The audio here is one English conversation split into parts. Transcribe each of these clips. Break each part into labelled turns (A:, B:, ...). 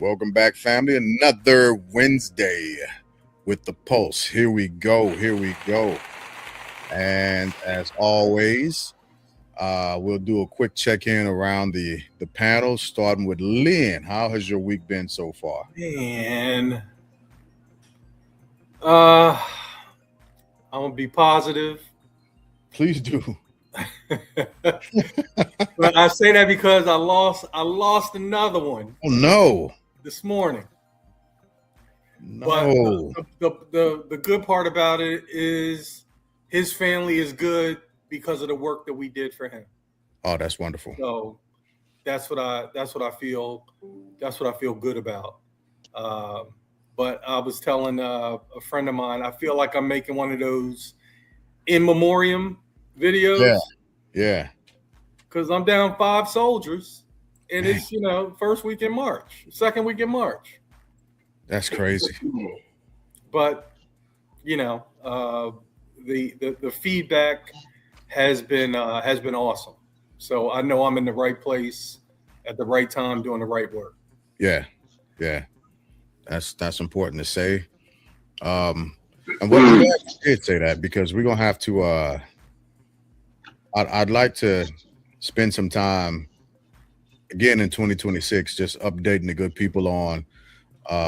A: Welcome back, family. Another Wednesday with the Pulse. Here we go. Here we go. And as always, we'll do a quick check-in around the panel, starting with Lynn. How has your week been so far?
B: Man, I'm gonna be positive.
A: Please do.
B: But I say that because I lost another one
A: Oh no.
B: this morning. But
A: No.
B: the good part about it is his family is good because of the work that we did for him.
A: Oh, that's wonderful.
B: So that's what I feel good about. Um, but I was telling a friend of mine, I feel like I'm making one of those in memoriam videos
A: Yeah. Yeah.
B: because I'm down 5 soldiers, and it's first week in March, second week in March.
A: That's crazy.
B: But the feedback has been awesome. So I know I'm in the right place at the right time doing the right work.
A: Yeah. Yeah. That's important to say. And what I'm glad you did say that because we're gonna have to I'd like to spend some time again in 2026 just updating the good people on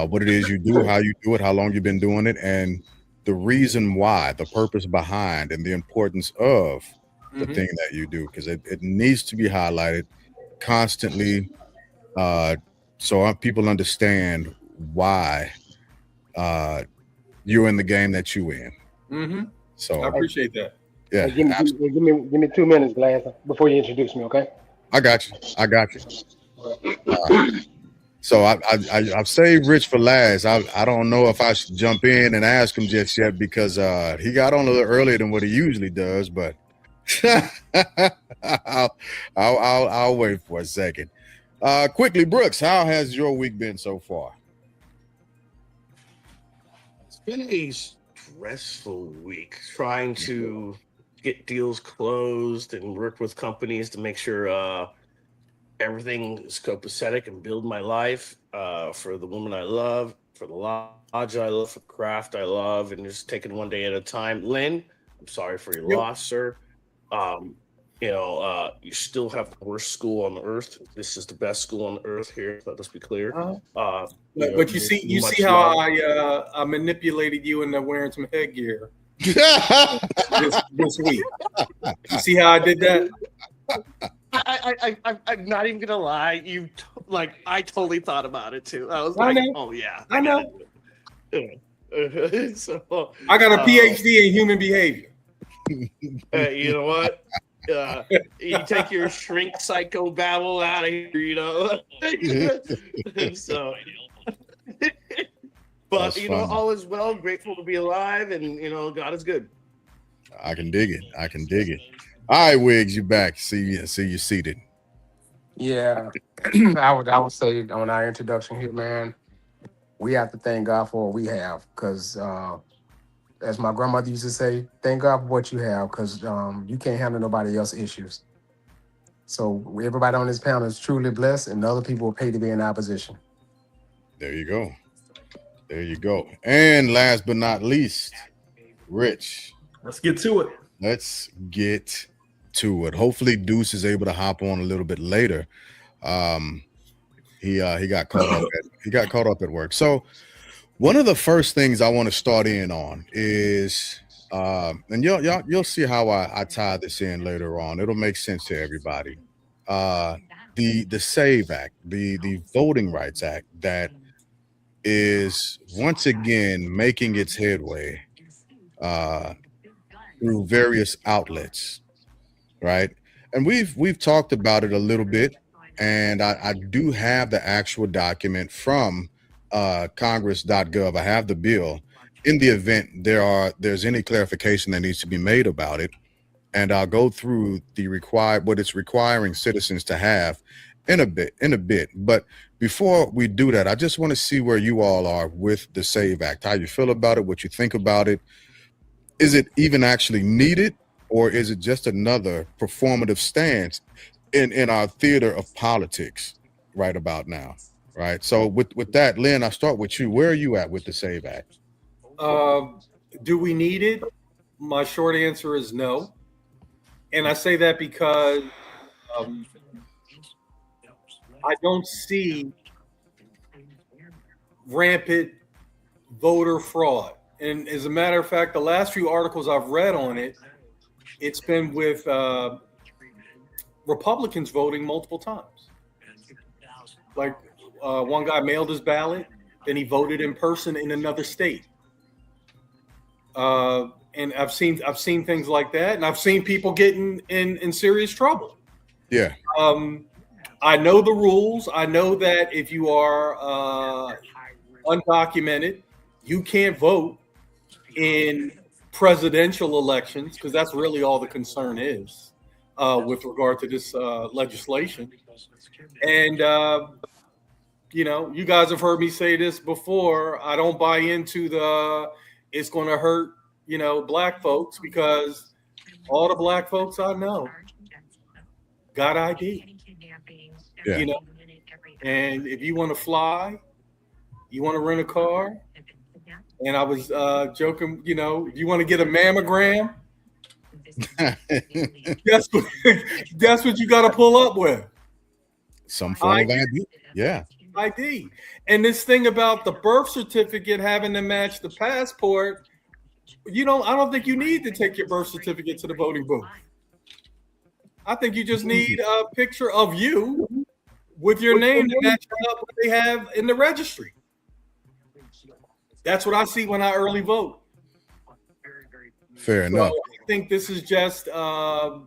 A: what it is you do, how you do it, how long you've been doing it, and the reason why, the purpose behind, and the importance of the
B: Hmm.
A: thing that you do, because it needs to be highlighted constantly, uh, so people understand why uh, you're in the game that you in.
B: Hmm. I
A: So
C: Hey,
B: appreciate that.
A: yeah,
C: hey, give me 2 minutes, Glass, before you introduce me, okay?
A: I got you. I got you. Uh, so I've saved Rich for last. I don't know if I should jump in and ask him just yet because he got on a little earlier than what he usually does. But I'll, I'll wait for a second. Quickly, Brooks, how has your week been so far?
D: It's been a stressful week trying to get deals closed and work with companies to make sure everything is copacetic and build my life for the woman I love, for the lodge I love, for the craft I love, and just taking one day at a time. Lynn, I'm sorry for your
B: Yep.
D: loss, sir. Um, you still have the worst school on earth. This is the best school on earth here. Let's be clear.
B: Uh,
D: Uh,
B: but you see
D: much
B: how
D: love.
B: I manipulated you into wearing some headgear this week. You see how I did that?
D: I'm not even gonna lie. I totally thought about it too. I was
B: I
D: like,
B: know.
D: oh yeah,
B: I know.
D: So,
B: I got a PhD in human behavior.
D: you know what? You take your shrink psycho babble out of here, so, but
A: That's funny.
D: all is well. Grateful to be alive, and God is good.
A: I can dig it. I can dig it. All right, Wiggs, you back. See you seated.
E: Yeah, I would say on our introduction here, man, we have to thank God for what we have, because as my grandmother used to say, thank God for what you have, because you can't handle nobody else's issues. So everybody on this panel is truly blessed, and other people will pay to be in our position.
A: There you go. There you go. And last but not least, Rich.
F: Let's get to it.
A: Let's get to it. Hopefully, Deuce is able to hop on a little bit later. Um, he got caught up. He got caught up at work. So one of the first things I want to start in on is, and you'll see how I tie this in later on. It'll make sense to everybody. Uh, the Save Act, the Voting Rights Act, that is once again making its headway uh, through various outlets, right? And we've talked about it a little bit, and I do have the actual document from Congress.gov. I have the bill. In the event there's any clarification that needs to be made about it, and I'll go through what it's requiring citizens to have in a bit. But before we do that, I just want to see where you all are with the Save Act, how you feel about it, what you think about it. Is it even actually needed, or is it just another performative stance in our theater of politics right about now? Right. So with that, Lynn, I'll start with you. Where are you at with the SAVE Act?
B: Do we need it? My short answer is no. And I say that because um, I don't see rampant voter fraud. And as a matter of fact, the last few articles I've read on it, it's been with Republicans voting multiple times. Like one guy mailed his ballot, then he voted in person in another state. And I've seen things like that, and I've seen people getting in serious trouble.
A: Yeah.
B: I know the rules. I know that if you are undocumented, you can't vote in presidential elections because that's really all the concern is with regard to this legislation. And you guys have heard me say this before. I don't buy into it's going to hurt black folks, because all the black folks I know got ID.
A: Yeah.
B: And if you want to fly, you want to rent a car. And I was joking, if you want to get a mammogram, guess what you got to pull up with?
A: Some form of ID. Yeah.
B: ID. And this thing about the birth certificate having to match the passport, I don't think you need to take your birth certificate to the voting booth. I think you just need a picture of you with your name to match up what they have in the registry. That's what I see when I early vote.
A: Fair enough.
B: I think this is just I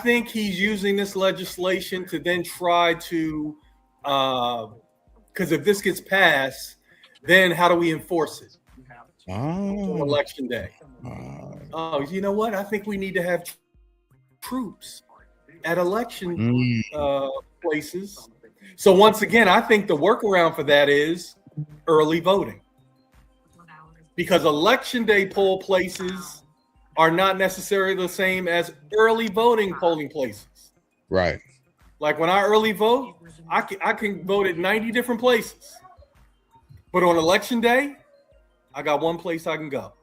B: think he's using this legislation to then try to, because if this gets passed, then how do we enforce it on election day? Oh, you know what? I think we need to have troops at election places. So once again, I think the workaround for that is early voting, because election day poll places are not necessarily the same as early voting polling places.
A: Right.
B: Like when I early vote, I can vote at 90 different places, but on election day, I got one place I can go.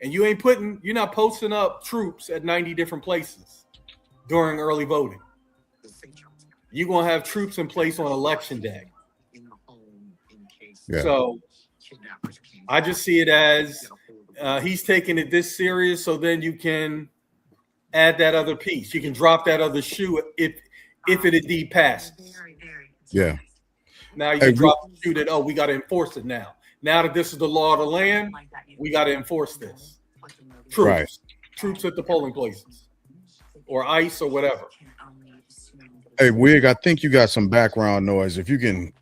B: And you're not posting up troops at 90 different places during early voting. You're going to have troops in place on election day.
A: Yeah.
B: So I just see it as he's taking it this serious, so then you can add that other piece. You can drop that other shoe if it indeed passes.
A: Yeah.
B: Now you can drop the shoe that, we got to enforce it now. Now that this is the law of the land, we got to enforce this. Troops.
A: Right.
B: Troops at the polling places, or ICE or whatever.
A: Hey, Wig, I think you got some background noise. If you can.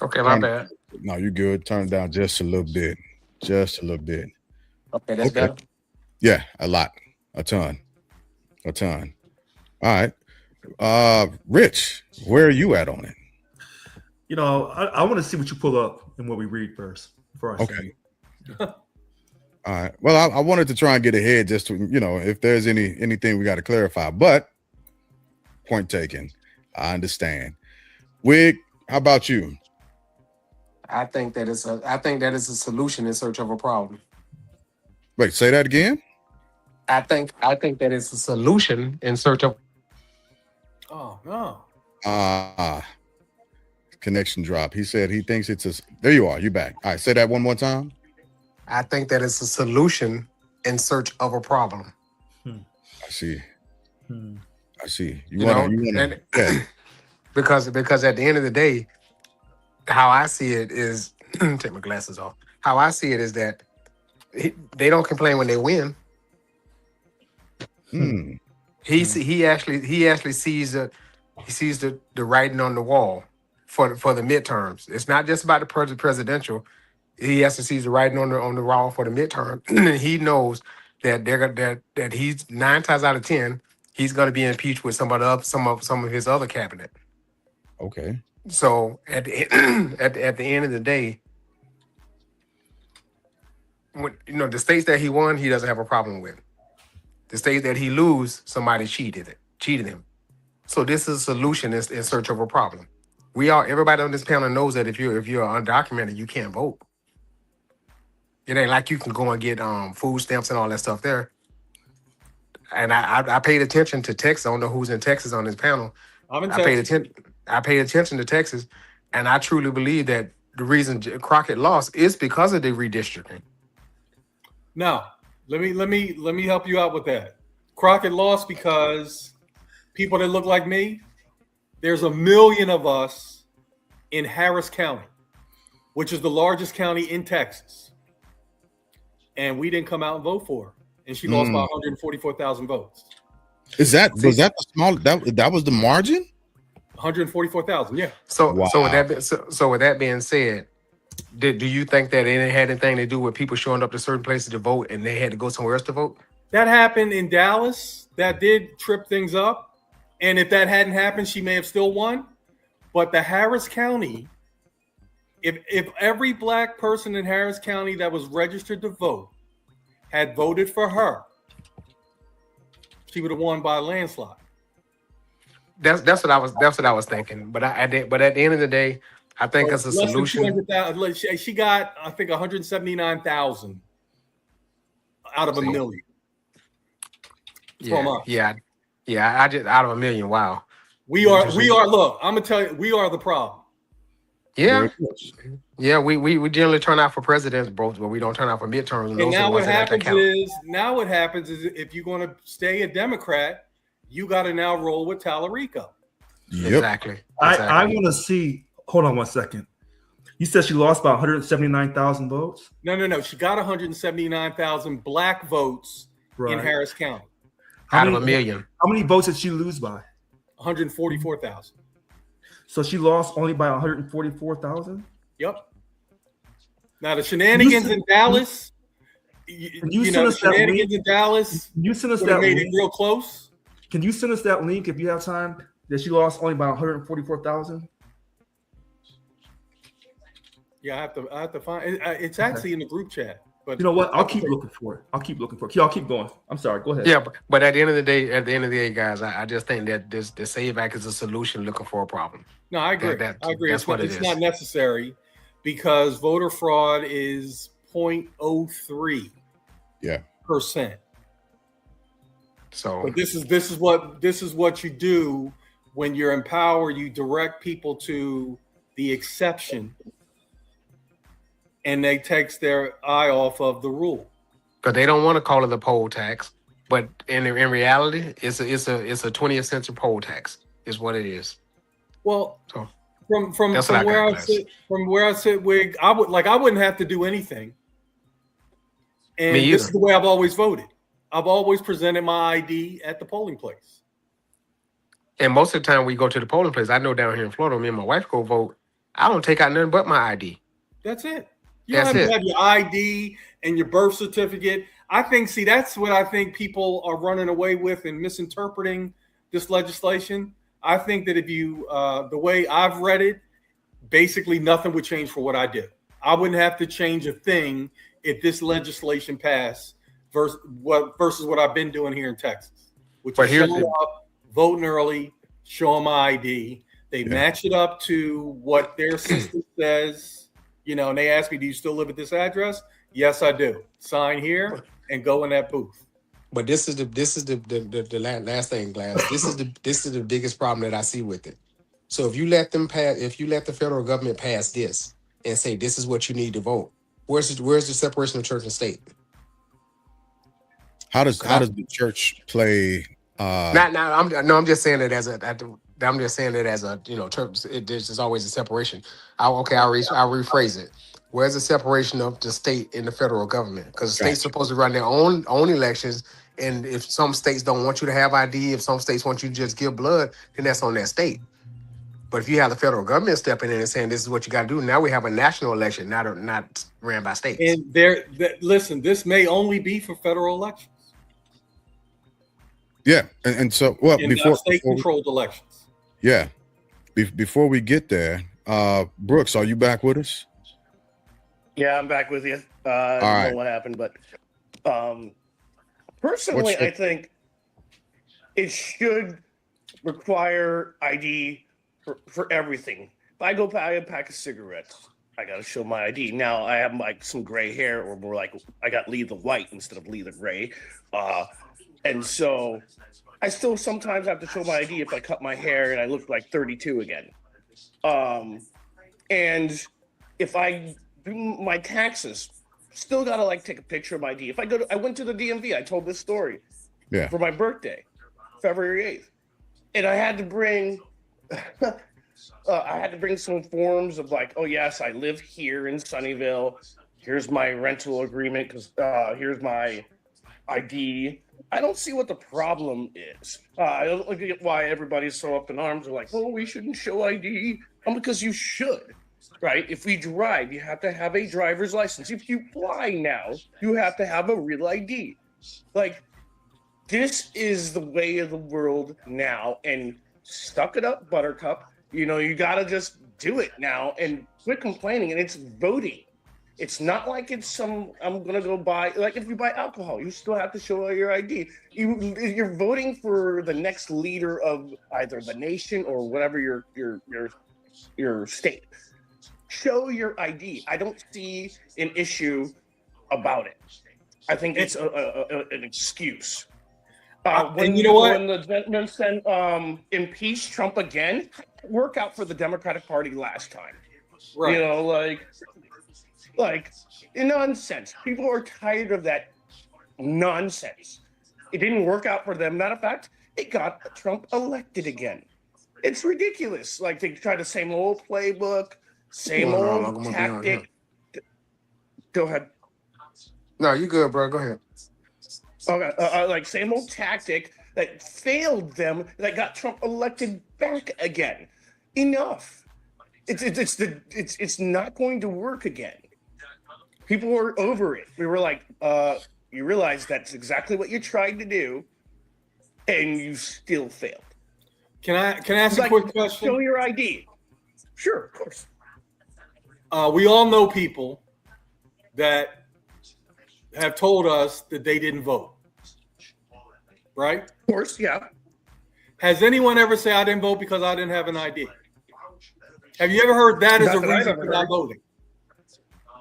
E: Okay, my bad.
A: No, you're good. Turn it down just a little bit. Just a little bit.
E: Okay, that's better.
A: Yeah, a lot. A ton. All right. Rich, where are you at on it?
F: I want to see what you pull up and what we read first before I say it.
A: All right. Well, I wanted to try and get ahead just to, if there's anything we got to clarify, but point taken. I understand. Wig, how about you?
E: I think that it's a solution in search of a problem.
A: Wait, say that again?
E: I think that it's a solution in search of.
B: Oh no.
A: Connection drop. He said he thinks there you are. You back. All right, say that one more time.
E: I think that it's a solution in search of a problem.
A: I see. I see.
E: Because at the end of the day, how I see it is take my glasses off. How I see it is that they don't complain when they win. He actually sees the writing on the wall for the midterms. It's not just about the presidential. He has to see the writing on the wall for the midterm. He knows that he's 9 times out of 10 he's going to be impeached with some of his other cabinet.
A: Okay.
E: So at the end of the day, when, the states that he won, he doesn't have a problem with. The states that he lose, somebody cheated him. So this is a solution in search of a problem. Everybody on this panel knows that if you're undocumented, you can't vote. It ain't like you can go and get food stamps and all that stuff there. And I paid attention to Texas. I don't know who's in Texas on this panel.
B: I'm in
E: I
B: Texas.
E: paid attention to Texas, and I truly believe that the reason Crockett lost is because of the redistricting.
B: Now, let me help you out with that. Crockett lost because people that look like me, there's 1 million of us in Harris County, which is the largest county in Texas. And we didn't come out and vote for her. And she lost by 144,000 votes.
A: Was that the small that was the margin?
B: 144,000, yeah.
E: So
A: Wow.
E: with that being said, do you think that it had anything to do with people showing up to certain places to vote and they had to go somewhere else to vote?
B: That happened in Dallas. That did trip things up. And if that hadn't happened, she may have still won. But the Harris County, if every black person in Harris County that was registered to vote had voted for her, she would have won by a landslide.
E: That's what I was thinking. But at the end of the day, I think it's a solution.
B: She got, I think, 179,000 out of 1 million.
E: Yeah. I just out of 1 million. Wow.
B: We are. Look, I'm gonna tell you, we are the problem.
E: Yeah. Yeah, we generally turn out for presidents, bro, but we don't turn out for midterms.
B: And now what happens is if you're going to stay a Democrat, you got to now roll with Tallarico.
A: Yep.
E: Exactly.
F: I want to see. Hold on 1 second. You said she lost by 179,000 votes?
B: No. She got 179,000 black votes in Harris County.
E: Out of 1 million.
F: How many votes did she lose by?
B: 144,000.
F: So she lost only by 144,000?
B: Yep. Now the shenanigans in Dallas, you know, the shenanigans in Dallas,
F: you send us that
B: made
F: link?
B: it real close.
F: Can you send us that link if you have time? That she lost only by 144,000?
B: Yeah, I have to find it. It's actually in the group chat. But
F: you know what? I'll keep looking for it. Y'all keep going. I'm sorry. Go ahead.
E: Yeah, but at the end of the day, guys, I just think that the SAVE Act is a solution looking for a problem.
B: No, I agree. I agree.
E: That's what it is.
B: It's not necessary because voter fraud is 0.03%.
E: So
B: but this is what you do when you're in power. You direct people to the exception, and they take their eye off of the rule.
E: Because they don't want to call it a poll tax, but in reality, it's a 20th century poll tax. Is what it is.
B: Well,
E: so,
B: from where I sit, I wouldn't have to do anything. And this is the way I've always voted. I've always presented my ID at the polling place.
E: And most of the time we go to the polling place. I know down here in Florida, me and my wife go vote. I don't take out nothing but my ID.
B: That's it. You don't have to have your ID and your birth certificate. That's what I think people are running away with and misinterpreting this legislation. I think that if you, the way I've read it, basically nothing would change for what I do. I wouldn't have to change a thing if this legislation passed versus what I've been doing here in Texas, which is showing up, voting early, showing my ID. They match it up to what their system says. You know, and they ask me, "Do you still live at this address?" Yes, I do. Sign here and go in that booth.
E: But this is the last thing, Glass. This is the biggest problem that I see with it. So if you let the federal government pass this and say this is what you need to vote, where's the separation of church and state?
A: How does the church play?
E: I'm just saying it as a terms. There's always a separation. I'll rephrase it. Where's the separation of the state and the federal government? Because the state's supposed to run their own elections, and if some states don't want you to have ID, if some states want you to just give blood, then that's on that state. But if you have the federal government stepping in and saying this is what you got to do, now we have a national election, not ran by states.
B: And listen, this may only be for federal elections.
A: Yeah, and so before
B: state-controlled elections.
A: Yeah, before we get there, Brooks, are you back with us?
D: Yeah, I'm back with you. I don't know what happened, but personally, I think it should require ID for everything. If I go buy a pack of cigarettes, I got to show my ID. Now I have like some gray hair, or more like I got Lee the White instead of Lee the Gray. And so I still sometimes have to show my ID if I cut my hair and I look like 32 again. And if I do my taxes, still got to like take a picture of my ID. If I went to the DMV, I told this story for my birthday, February 8th. And I had to bring some forms of like, oh yes, I live here in Sunnyvale. Here's my rental agreement because here's my ID. I don't see what the problem is. I don't get why everybody's so up in arms. They're like, oh, we shouldn't show ID. Because you should, right? If we drive, you have to have a driver's license. If you fly now, you have to have a real ID. Like, this is the way of the world now. And suck it up, Buttercup. You got to just do it now and quit complaining. And it's voting. It's not like it's I'm going to go buy, like if you buy alcohol, you still have to show your ID. You're voting for the next leader of either the nation or whatever your state. Show your ID. I don't see an issue about it. I think it's an excuse. When the gentleman said impeach Trump again, work out for the Democratic Party last time. Right. Like nonsense. People are tired of that nonsense. It didn't work out for them. Matter of fact, it got Trump elected again. It's ridiculous. Like they try the same old playbook, same old tactic. Go ahead.
E: No, you good, bro. Go ahead.
D: Okay, like same old tactic that failed them, that got Trump elected back again. Enough. It's not going to work again. People were over it. We were like, you realize that's exactly what you tried to do, and you still failed.
B: Can I ask a quick question?
D: Show your ID. Sure, of course.
B: We all know people that have told us that they didn't vote. Right?
D: Of course, yeah.
B: Has anyone ever said I didn't vote because I didn't have an ID? Have you ever heard that as a reason for not voting?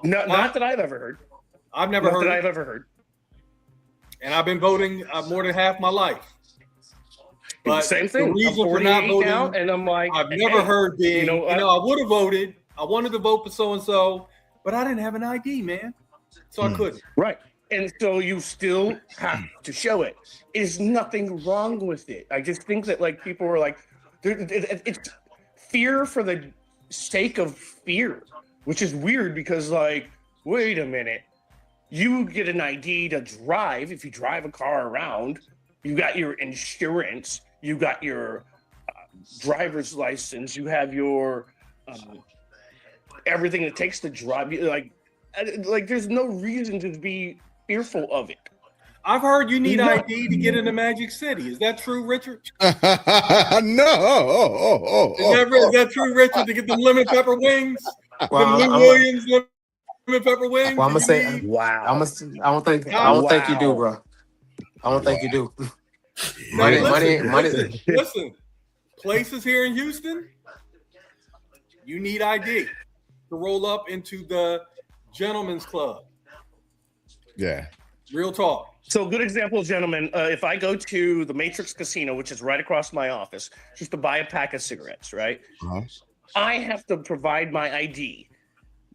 D: No, not that I've ever heard.
B: I've never heard.
D: That I've ever heard.
B: And I've been voting more than half my life. But
D: same thing.
B: The reason for not voting,
D: now, and I'm like,
B: I've never heard being, I would have voted. I wanted to vote for so and so, but I didn't have an ID, man, so I couldn't.
D: Right, and so you still have to show it. There's nothing wrong with it. I just think that like people were like, it's fear for the sake of fear, which is weird because like, wait a minute, you get an ID to drive. If you drive a car around, you got your insurance, you got your driver's license, you have your everything it takes to drive. Like there's no reason to be fearful of it.
B: I've heard you need ID to get into Magic City. Is that true, Richard?
A: No.
B: Is that true, Richard? To get the lemon pepper wings, Williams lemon pepper wings.
E: Well, I'm gonna say, wow. I don't think you do, bro. I don't think you do. Money.
B: Listen, places here in Houston, you need ID to roll up into the gentleman's club.
A: Yeah.
B: Real talk.
D: So good example, gentlemen. If I go to the Matrix Casino, which is right across my office, just to buy a pack of cigarettes, right? Uh-huh. I have to provide my ID,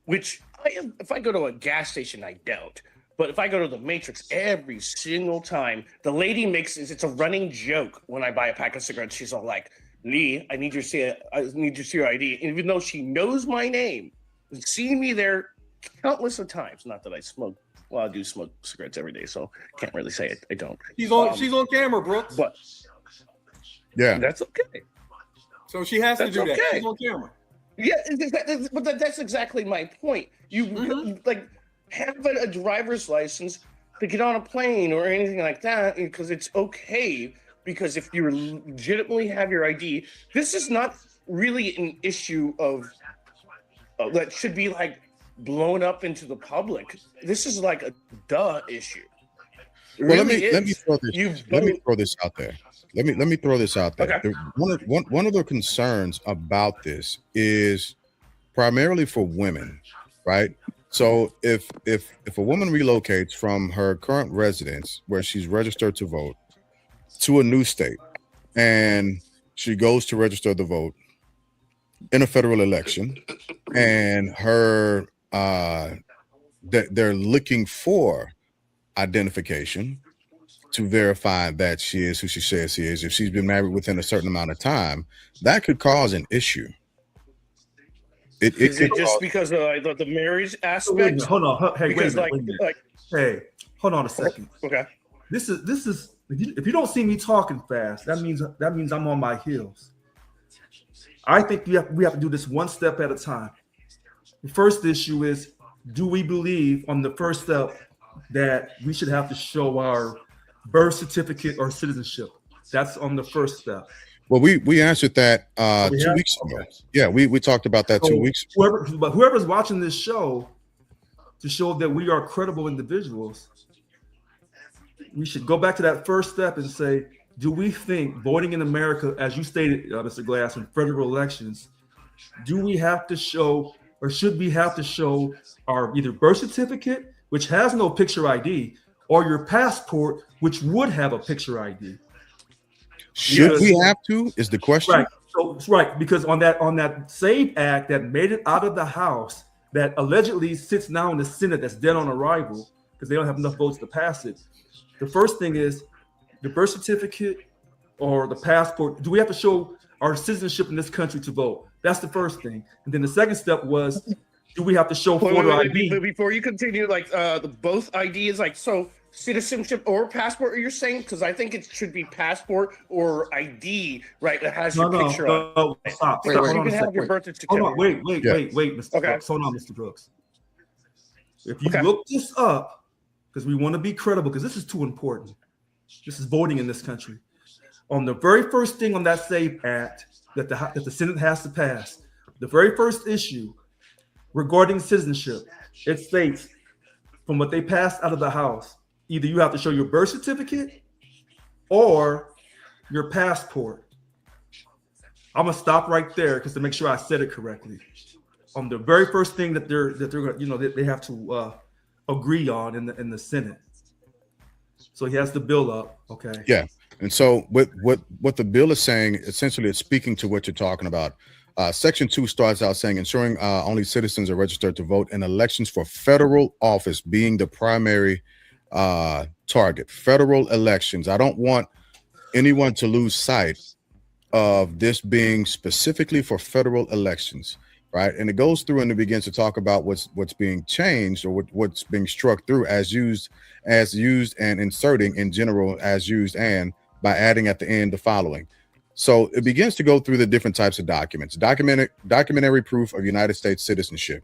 D: which if I go to a gas station, I don't. But if I go to the Matrix every single time, the lady it's a running joke when I buy a pack of cigarettes. She's all like, Lee, I need you to see your ID. And even though she knows my name, seen me there countless of times. Not that I smoke. Well, I do smoke cigarettes every day, so can't really say it. I don't.
B: She's on camera, Brooks.
D: But
A: yeah,
D: that's okay.
B: So she has to do that. She's on camera.
D: Yeah, but that's exactly my point. You like have a driver's license to get on a plane or anything like that, because it's okay. Because if you legitimately have your ID, this is not really an issue of that should be like blown up into the public. This is like a issue.
A: Well,
D: really
A: let me
D: is.
A: throw this. Let me throw this out there. Let me throw this out there.
D: Okay.
A: One of the concerns about this is primarily for women, right? So if a woman relocates from her current residence where she's registered to vote to a new state, and she goes to register the vote in a federal election, and her they're looking for identification to verify that she is who she says she is. If she's been married within a certain amount of time, that could cause an issue. It
D: Is
A: could
D: it just
A: cause,
D: because of the marriage
F: Wait a
D: aspect?
F: minute, hold on. Hey,
D: Because
F: wait a minute. Hey, hold on a second.
D: Okay.
F: This is if you don't see me talking fast, that means I'm on my heels. I think we have to do this one step at a time. The first issue is, do we believe on the first step that we should have to show our birth certificate or citizenship? That's on the first step.
A: well, we answered that
F: We
A: 2
F: have-
A: weeks ago.
F: okay.
A: Yeah, we talked about that 2 weeks ago.
F: Whoever's watching this show, to show that we are credible individuals, we should go back to that first step and say, do we think voting in America, as you stated, Mr. Glass, in federal elections, do we have to show, or should we have to show, our either birth certificate, which has no picture ID, or your passport, which would have a picture ID?
A: Should we have to? Is the question.
F: Right. So right, because on that SAVE Act that made it out of the House, that allegedly sits now in the Senate, that's dead on arrival because they don't have enough votes to pass it. The first thing is the birth certificate or the passport. Do we have to show our citizenship in this country to vote? That's the first thing. And then the second step was, do we have to show photo ID?
D: But before you continue, the both IDs, so citizenship or passport, you're saying? Because I think it should be passport or ID, right? That has your picture on it.
F: Stop.
D: Wait,
F: Hold
D: you
F: on
D: can
F: a
D: have
F: second.
D: your birth certificate.
F: Hold on. Wait, Mr.
D: Okay.
F: Brooks. Hold on, Mr. Brooks. If you look this up, because we want to be credible, because this is too important. This is voting in this country. On the very first thing on that SAVE Act that the Senate has to pass, the very first issue regarding citizenship, it states, from what they passed out of the House, either you have to show your birth certificate or your passport. I'm gonna stop right there because to make sure I said it correctly. On the very first thing that they're they have to agree on in the Senate. So he has the bill up. Okay.
A: Yeah. And so what the bill is saying, essentially, it's speaking to what you're talking about. Section 2 starts out saying ensuring only citizens are registered to vote in elections for federal office being the primary target. Federal elections. I don't want anyone to lose sight of this being specifically for federal elections, right? And it goes through and it begins to talk about what's being changed or what's being struck through as used, and inserting in general as used, and by adding at the end the following. So it begins to go through the different types of documents. Documentary proof of United States citizenship.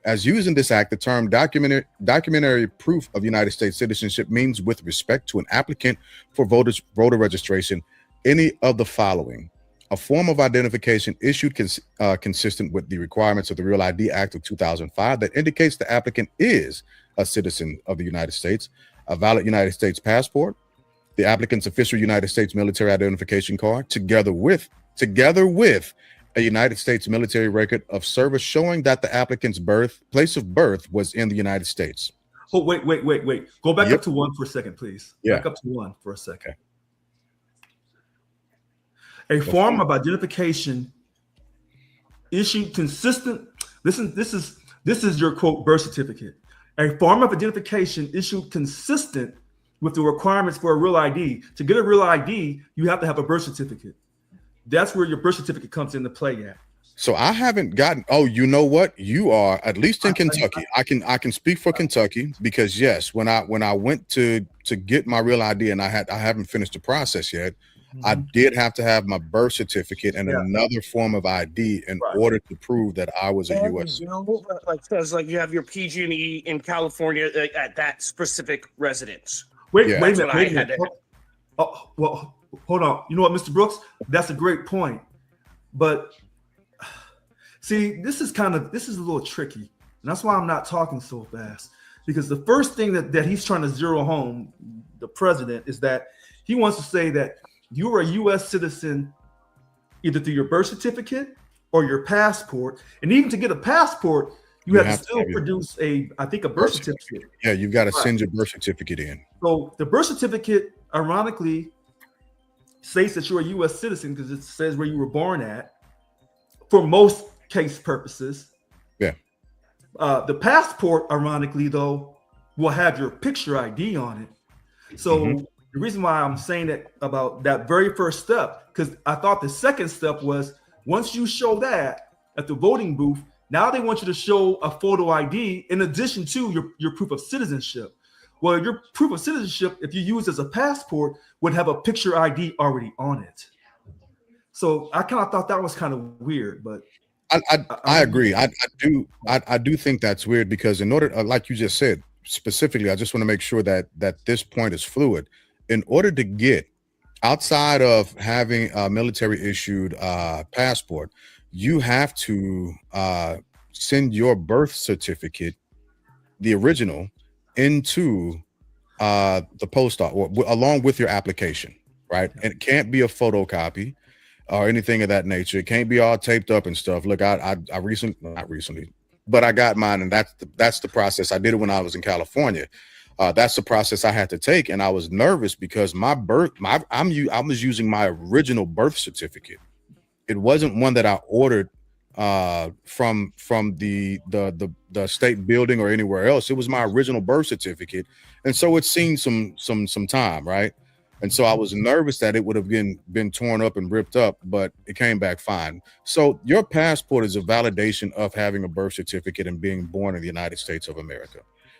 A: As used in this act, the term documentary proof of United States citizenship means, with respect to an applicant for voter registration, any of the following: a form of identification issued consistent with the requirements of the Real ID Act of 2005 that indicates the applicant is a citizen of the United States, a valid United States passport, the applicant's official United States military identification card, together with a United States military record of service showing that the applicant's place of birth was in the United States.
F: Oh, wait. Go back up to one for a second, please.
A: Yeah.
F: Back up to one for a second. A form of identification issued consistent. Listen, this is your quote birth certificate. A form of identification issued consistent with the requirements for a real ID. To get a real ID, you have to have a birth certificate. That's where your birth certificate comes into play at.
A: So I haven't gotten. Oh, you know what? You are at least in Kentucky. I can speak for Kentucky because yes, when I went to get my real ID and I haven't finished the process yet. Mm-hmm. I did have to have my birth certificate and another form of ID in order to prove that I was a U.S.
D: Like you have your PG&E in California at that specific residence.
F: Wait a minute. Well, hold on. You know what, Mr. Brooks? That's a great point. But see, this is a little tricky. And that's why I'm not talking so fast. because the first thing that he's trying to zero home, the president, is that he wants to say that you are a U.S. citizen either through your birth certificate or your passport. And even to get a passport, you have to still produce a birth certificate.
A: Yeah, you've got to send your birth certificate in.
F: So the birth certificate, ironically, states that you're a U.S. citizen because it says where you were born at for most case purposes.
A: Yeah.
F: The passport, ironically, though, will have your picture ID on it. So the reason why I'm saying that about that very first step, because I thought the second step was once you show that at the voting booth, now they want you to show a photo ID in addition to your proof of citizenship. Well, your proof of citizenship, if you use as a passport, would have a picture ID already on it. So I kind of thought that was kind of weird, but
A: I agree. I do think that's weird because in order, like you just said, specifically, I just want to make sure that this point is fluid. In order to get outside of having a military issued passport, you have to send your birth certificate, the original, into the post office along with your application, right? And it can't be a photocopy or anything of that nature. It can't be all taped up and stuff. Look, not recently, but I got mine, and that's the process. I did it when I was in California. That's the process I had to take, and I was nervous because I was using my original birth certificate. It wasn't one that I ordered from the state building or anywhere else. It was my original birth certificate, and so it's seen some time, right? And so I was nervous that it would have been torn up and ripped up, but it came back fine. So your passport is a validation of having a birth certificate and being born in the United States of America.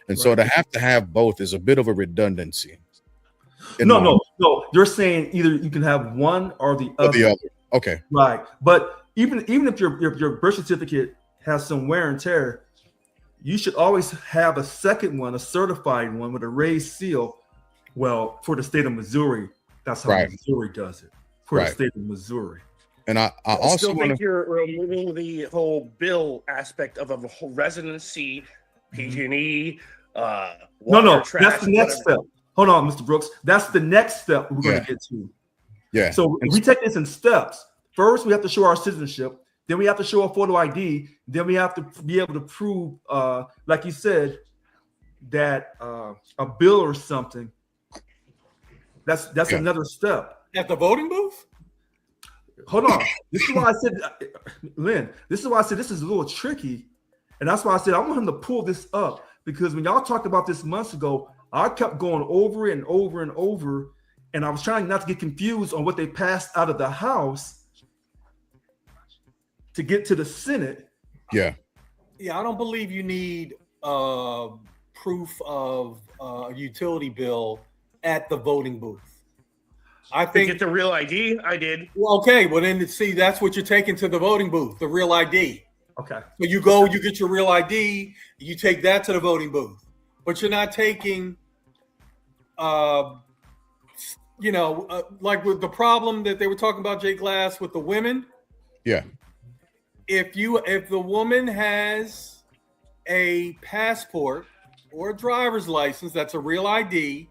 A: And so to have both is a bit of a redundancy.
F: No. You're saying either you can have one or the other.
A: Okay.
F: Right. But even if your birth certificate has some wear and tear, you should always have a second one, a certified one with a raised seal. Well, for the state of Missouri, that's how Missouri does it. For the state of Missouri.
A: And I also
D: still think you're removing the whole bill aspect of a whole residency, PG&E,
F: no, that's the next step. Hold on, Mr. Brooks. That's the next step we're going to get to.
A: Yeah.
F: So we take this in steps. First, we have to show our citizenship. Then we have to show a photo ID. Then we have to be able to prove, like you said, that a bill or something. That's another step.
B: At the voting booth?
F: Hold on. This is why I said, Lynn, this is why I said this is a little tricky. And that's why I said I want him to pull this up. Because when y'all talked about this months ago, I kept going over and over and over. And I was trying not to get confused on what they passed out of the House to get to the Senate.
A: Yeah.
B: Yeah, I don't believe you need proof of a utility bill at the voting booth. I think
D: to get the real ID. I did.
B: Well, okay. Well, then see, that's what you're taking to the voting booth, the real ID.
F: Okay.
B: So you go, you get your real ID, you take that to the voting booth, but you're not taking, like with the problem that they were talking about, Jay Glass, with the women.
A: Yeah.
B: If the woman has a passport or a driver's license, that's a real ID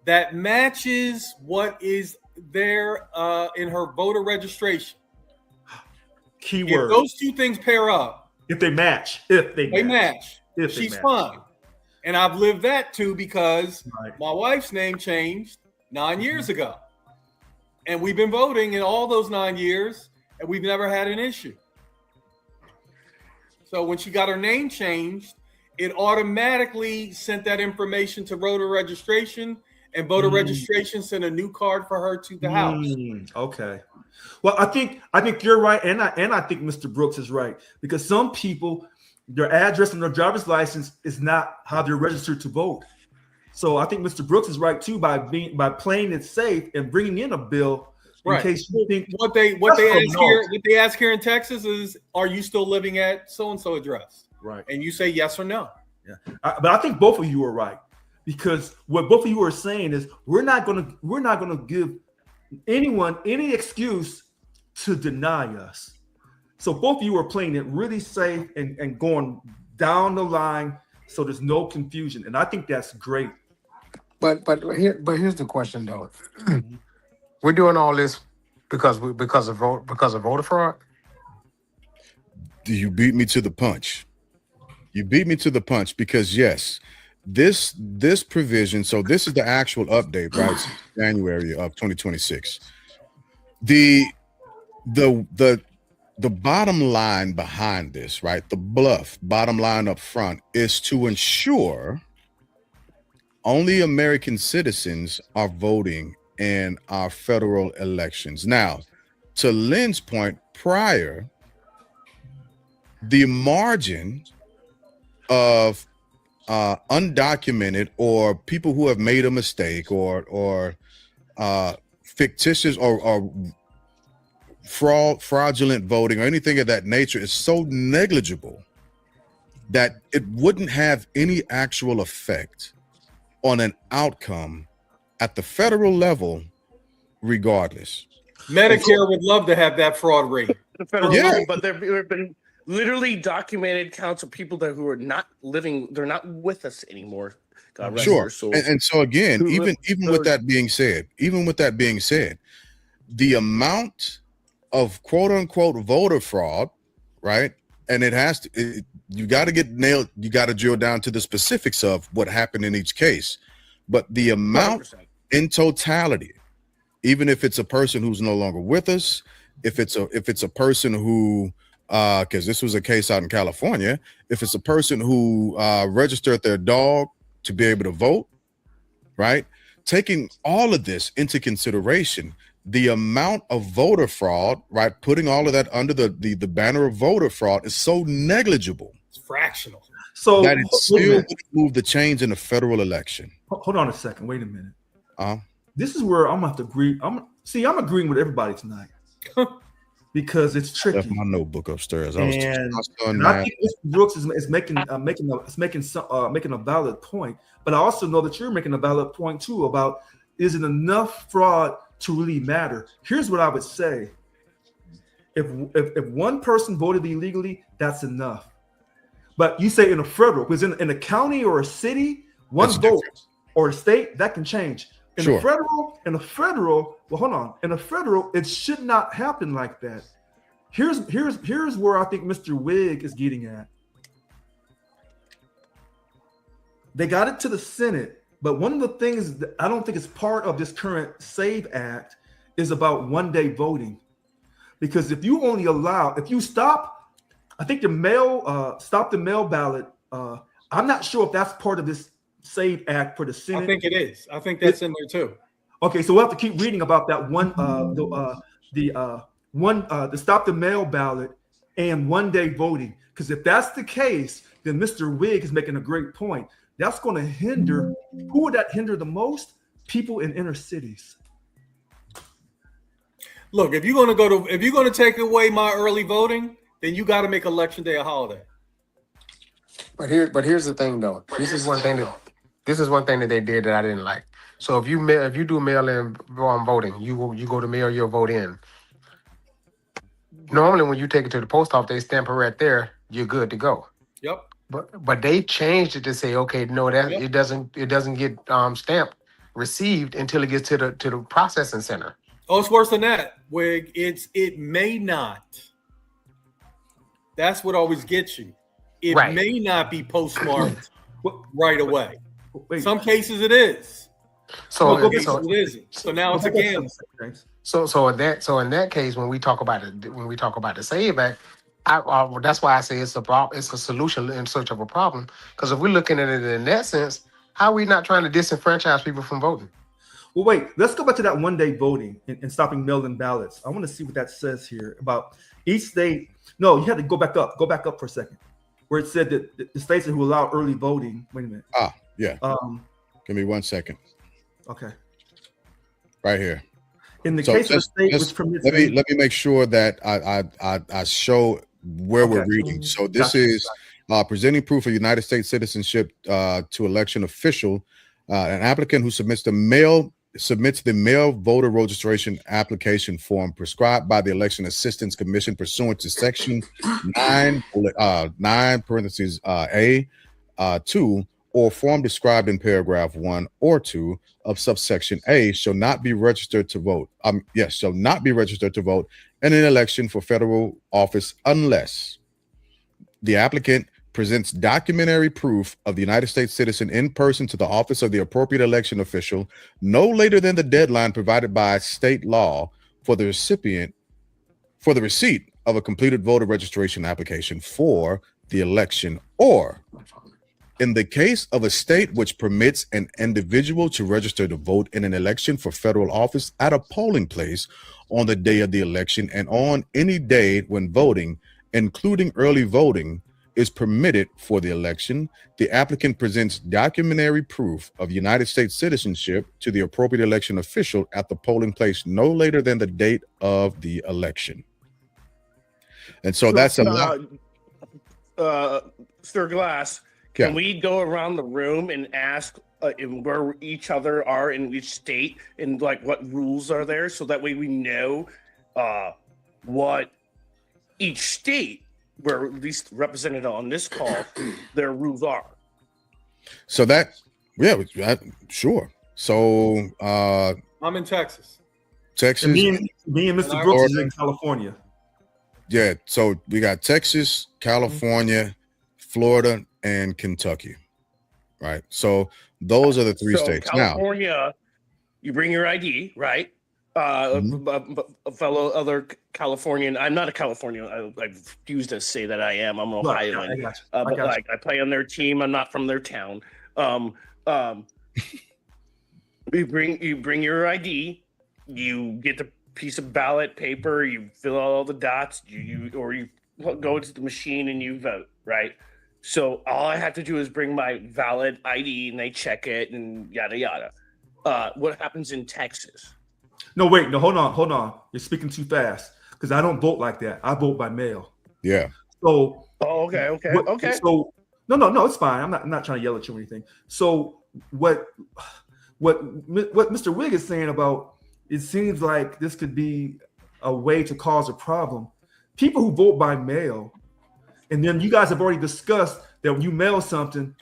B: that matches what is there in her voter registration.
F: Keyword.
B: If those two things pair up,
F: if they match,
B: she's fine. And I've lived that too because my wife's name changed 9 years ago. And we've been voting in all those 9 years and we've never had an issue. So when she got her name changed, it automatically sent that information to voter registration, and voter registration sent a new card for her to the House.
F: Okay. Well, I think you're right, and I think Mr. Brooks is right, because some people, their address and their driver's license is not how they're registered to vote. So I think Mr. Brooks is right too by playing it safe and bringing in a bill in case you think
B: what they ask here in Texas is, are you still living at so and so address?
F: Right.
B: And you say yes or no.
F: Yeah. But I think both of you are right, because what both of you are saying is we're not gonna give anyone any excuse to deny us. So both of you are playing it really safe and going down the line, so there's no confusion, and I think that's great.
E: But here's the question though. We're doing all this because of voter fraud.
A: You beat me to the punch. You beat me to the punch because yes, this provision. So this is the actual update, right? Since January of 2026. The bottom line behind this, right? The bottom line up front is to ensure only American citizens are voting in our federal elections. Now, to Lynn's point prior, the margin of undocumented or people who have made a mistake or fictitious or fraudulent voting or anything of that nature is so negligible that it wouldn't have any actual effect on an outcome at the federal level regardless.
B: Medicare would love to have that fraud rate.
D: The federal level, but there have been literally documented counts of people who are not living, they're not with us anymore. God rest their souls.
A: And so again, even with that being said, the amount of quote unquote voter fraud, right? And it has to, you got to get nailed. You got to drill down to the specifics of what happened in each case. But the amount 100%. In totality, even if it's a person who's no longer with us, if it's a person who, because this was a case out in California, if it's a person who registered their dog to be able to vote, right? Taking all of this into consideration, the amount of voter fraud, right? Putting all of that under the banner of voter fraud is so negligible.
B: It's fractional.
F: So
A: that it still would move the change in the federal election.
F: Hold on a second. Wait a minute. This is where I'm gonna have to agree. I'm agreeing with everybody tonight because it's tricky.
A: Left my notebook upstairs.
F: And I think Mr. Brooks is making a valid point, but I also know that you're making a valid point too about is it enough fraud to really matter? Here's what I would say: if one person voted illegally, that's enough. But you say in a federal, because in a county or a city, one vote different. Or a state, that can change. In a federal, well, hold on. In a federal, it should not happen like that. Here's where I think Mr. Wig is getting at. They got it to the Senate, but one of the things that I don't think is part of this current SAVE Act is about one-day voting. Because if you only allow, if you stop, I think stop the mail ballot. I'm not sure if that's part of this SAVE Act for the Senate.
B: I think it is. I think that's in there too.
F: Okay, so we'll have to keep reading about that one, the stop the mail ballot and one-day voting. Because if that's the case, then Mr. Wig is making a great point. That's going to hinder. Who would that hinder the most? People in inner cities.
B: Look, if you're going to take away my early voting, then you got to make Election Day a holiday.
E: But here's the thing, though. This is one thing that they did that I didn't like. So if you do mail-in voting, you go to mail your vote in. Normally, when you take it to the post office, they stamp it right there. You're good to go.
B: Yep.
E: But they changed it to say, okay, no, that it doesn't get stamped received until it gets to the processing center.
B: Oh, it's worse than that, Wig. It may not. That's what always gets you. It may not be postmarked right away. Some cases it is. It isn't. So now it's a gamble.
E: So in that case, when we talk about the SAVE Act, that's why I say it's a solution in search of a problem. Because if we're looking at it in that sense, how are we not trying to disenfranchise people from voting?
F: Well, wait, let's go back to that one-day voting and stopping mail-in ballots. I want to see what that says here about each state. No, you had to go back up for a second, where it said that the states who allow early voting. Wait a minute.
A: Yeah. Give me 1 second.
F: Okay.
A: Right here.
F: In the case of a state which permits.
A: Let me make sure that I show where we're reading. So this is presenting proof of United States citizenship to election official, an applicant who submits the mail voter registration application form prescribed by the Election Assistance Commission pursuant to Section 9 parentheses A 2 or form described in paragraph 1 or 2 of subsection A shall not be registered to vote. Shall not be registered to vote in an election for federal office unless the applicant presents documentary proof of the United States citizen in person to the office of the appropriate election official no later than the deadline provided by state law for the receipt of a completed voter registration application for the election, or in the case of a state which permits an individual to register to vote in an election for federal office at a polling place on the day of the election and on any day when voting, including early voting, is permitted for the election, the applicant presents documentary proof of United States citizenship to the appropriate election official at the polling place no later than the date of the election. And so that's a lot.
D: Sir Glass, can we go around the room and ask where each other are in each state and like what rules are there, so that way we know what each state, where at least represented on this call, their rules are.
A: So that, sure. So
B: I'm in Texas.
A: Texas.
F: Me and Mr. Brooks is in California.
A: Yeah, so we got Texas, California, Florida, and Kentucky. Right. So those are the three states.
D: California, you bring your ID, right? A fellow other Californian. I'm not a Californian. I refuse to say that I am. I'm an Ohioan. But like I play on their team. I'm not from their town. You bring your ID. You get the piece of ballot paper. You fill out all the dots. You go to the machine and you vote. Right. So all I have to do is bring my valid ID and they check it and yada yada. What happens in Texas?
F: No, wait, no, hold on. You're speaking too fast because I don't vote like that. I vote by mail.
A: Yeah.
F: So.
D: Oh, okay.
F: So no, it's fine. I'm not trying to yell at you or anything. So what Mr. Wig is saying about, it seems like this could be a way to cause a problem. People who vote by mail, and then you guys have already discussed that when you mail something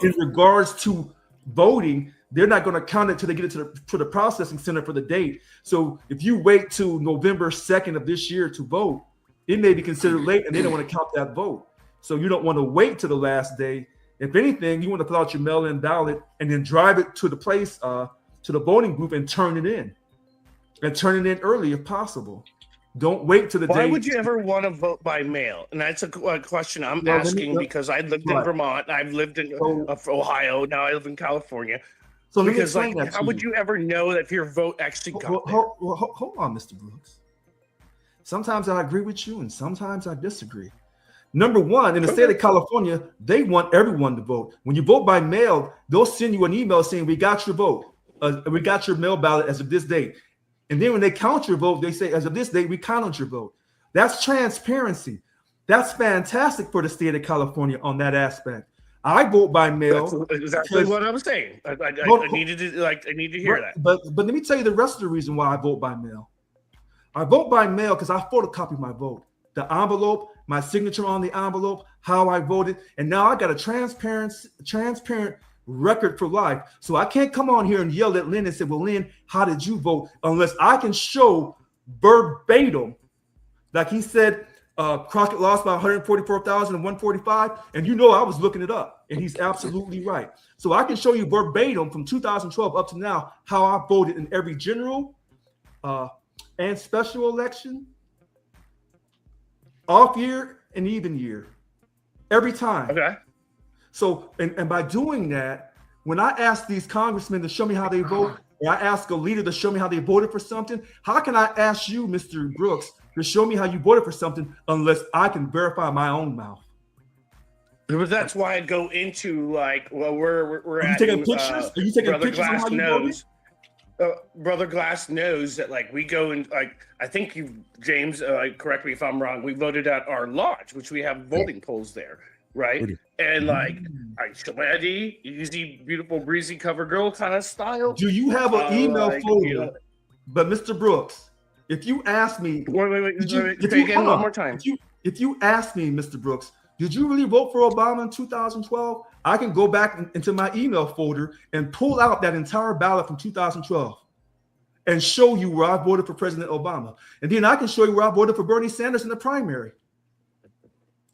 F: in regards to voting, they're not going to count it till they get it to the processing center for the date. So if you wait till November 2nd of this year to vote, it may be considered late and they don't want to count that vote. So you don't want to wait to the last day. If anything, you want to fill out your mail-in ballot and then drive it to the place, to the voting booth and turn it in. And turn it in early if possible. Don't wait to the day.
D: Why would you ever want to vote by mail? And that's a question I'm asking because I lived in Vermont. I've lived in Ohio. Now I live in California.
F: So
D: because how would you ever know that if your vote actually got there?
F: Hold on, Mr. Brooks. Sometimes I agree with you and sometimes I disagree. Number one, in the state of California, they want everyone to vote. When you vote by mail, they'll send you an email saying, we got your vote. We got your mail ballot as of this date. And then when they count your vote, they say, as of this date, we counted your vote. That's transparency. That's fantastic for the state of California on that aspect. I vote by mail.
D: That's exactly what I was saying. I needed to hear that.
F: But let me tell you the rest of the reason why I vote by mail. I vote by mail because I photocopy my vote. The envelope, my signature on the envelope, how I voted. And now I got a transparent record for life. So I can't come on here and yell at Lynn and say, well, Lynn, how did you vote? Unless I can show verbatim, like he said, Crockett lost by 144,145. And you know, I was looking it up and he's absolutely right. So I can show you verbatim from 2012 up to now, how I voted in every general and special election, off year and even year, every time.
D: Okay.
F: So, and by doing that, when I ask these congressmen to show me how they vote, or I ask a leader to show me how they voted for something, how can I ask you, Mr. Brooks, to show me how you voted for something unless I can verify my own mouth?
D: But that's why I go into like, well, we're
F: Are you taking pictures? Are you taking
D: Brother
F: pictures
D: Glass
F: of how you
D: knows.
F: voted?
D: Brother Glass knows that like we go and like I think you, James, correct me if I'm wrong. We voted at our lodge, which we have voting polls there, right? And like I show my ID, easy, beautiful, breezy cover girl kind of style.
F: Do you have an email folder? You know, but Mr. Brooks, if you ask me,
D: wait, say again one more time.
F: If you ask me, Mr. Brooks, Did you really vote for Obama in 2012? I can go back into my email folder and pull out that entire ballot from 2012 and show you where I voted for President Obama. And then I can show you where I voted for Bernie Sanders in the primary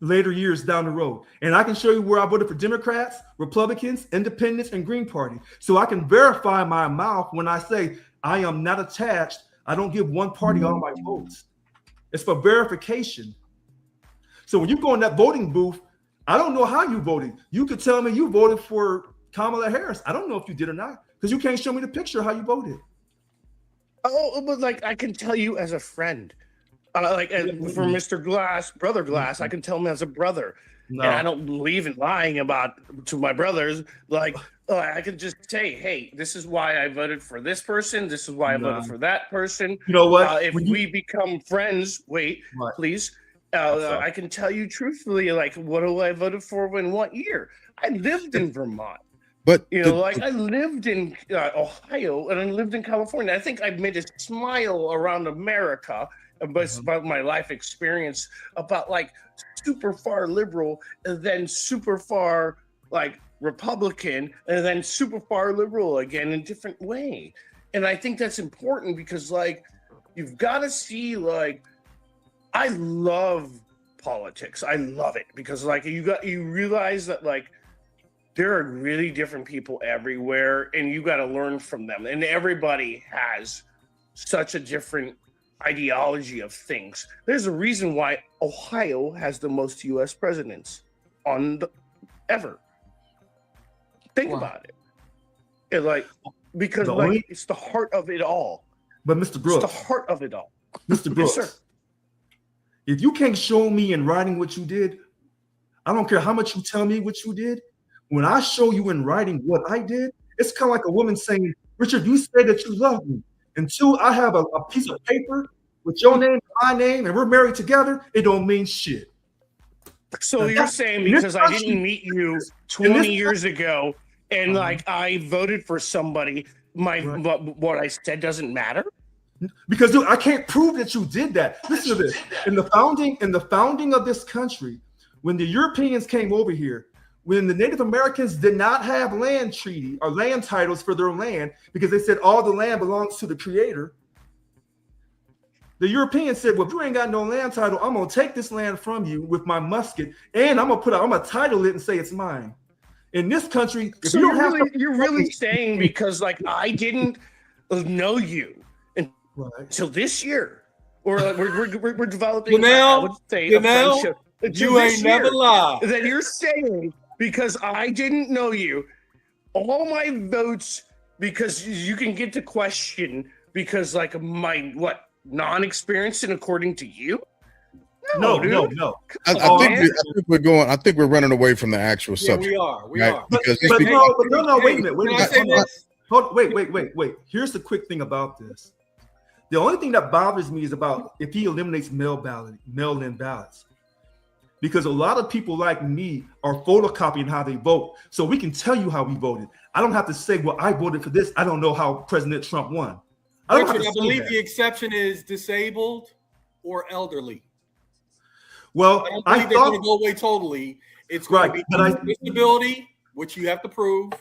F: later years down the road. And I can show you where I voted for Democrats, Republicans, Independents, and Green Party. So I can verify my mouth when I say I am not attached. I don't give one party all my votes. It's for verification. So when you go in that voting booth, I don't know how you voted. You could tell me you voted for Kamala Harris. I don't know if you did or not because you can't show me the picture of how you voted.
D: Oh, but like I can tell you as a friend, for Mr. Glass, Brother Glass, I can tell him as a brother. No. And I don't believe in lying to my brothers. Like I can just say, hey, this is why I voted for this person. This is why I voted for that person.
F: You know what?
D: If we become friends, please. I can tell you truthfully, like, what do I voted for in what year? I lived in Vermont.
A: But
D: I lived in Ohio and I lived in California. I think I've made a smile around America about my life experience, about like super far liberal and then super far like Republican and then super far liberal again in a different way. And I think that's important because like you've got to see like I love politics. I love it because like you realize that like there are really different people everywhere and you got to learn from them. And everybody has such a different ideology of things. There's a reason why Ohio has the most US presidents ever. Think about it. Because it's the heart of it all.
F: But Mr. Brooks,
D: it's the heart of it all.
F: Mr. Brooks, yes, sir. If you can't show me in writing what you did, I don't care how much you tell me what you did. When I show you in writing what I did, it's kind of like a woman saying, Richard, you say that you love me. Until I have a piece of paper with your name, my name, and we're married together, it don't mean shit.
D: So you're saying because I didn't meet you 20 years ago and like I voted for somebody, what I said doesn't matter?
F: Because dude, I can't prove that you did that. Listen to this. In the founding of this country, when the Europeans came over here, when the Native Americans did not have land treaty or land titles for their land because they said all the land belongs to the creator, the Europeans said, well, if you ain't got no land title, I'm going to take this land from you with my musket and I'm going to title it and say it's mine. In this country, if
D: so
F: you don't
D: you're really saying because like I didn't know you until this year, or like, we're developing
B: a friendship. You ain't never lied.
D: Then you're saying because I didn't know you, all my votes, because you can get to question because like my non-experience and according to you?
F: No.
A: I think we're running away from the actual subject.
B: We are.
F: But wait a minute. Wait. Here's the quick thing about this. The only thing that bothers me is about if he eliminates mail-in ballots. Because a lot of people like me are photocopying how they vote. So we can tell you how we voted. I don't have to say, well, I voted for this. I don't know how President Trump won.
B: I believe the exception is disabled or elderly.
F: Well,
B: I don't think they're going to go away totally. It's going to be disability, which you have to prove.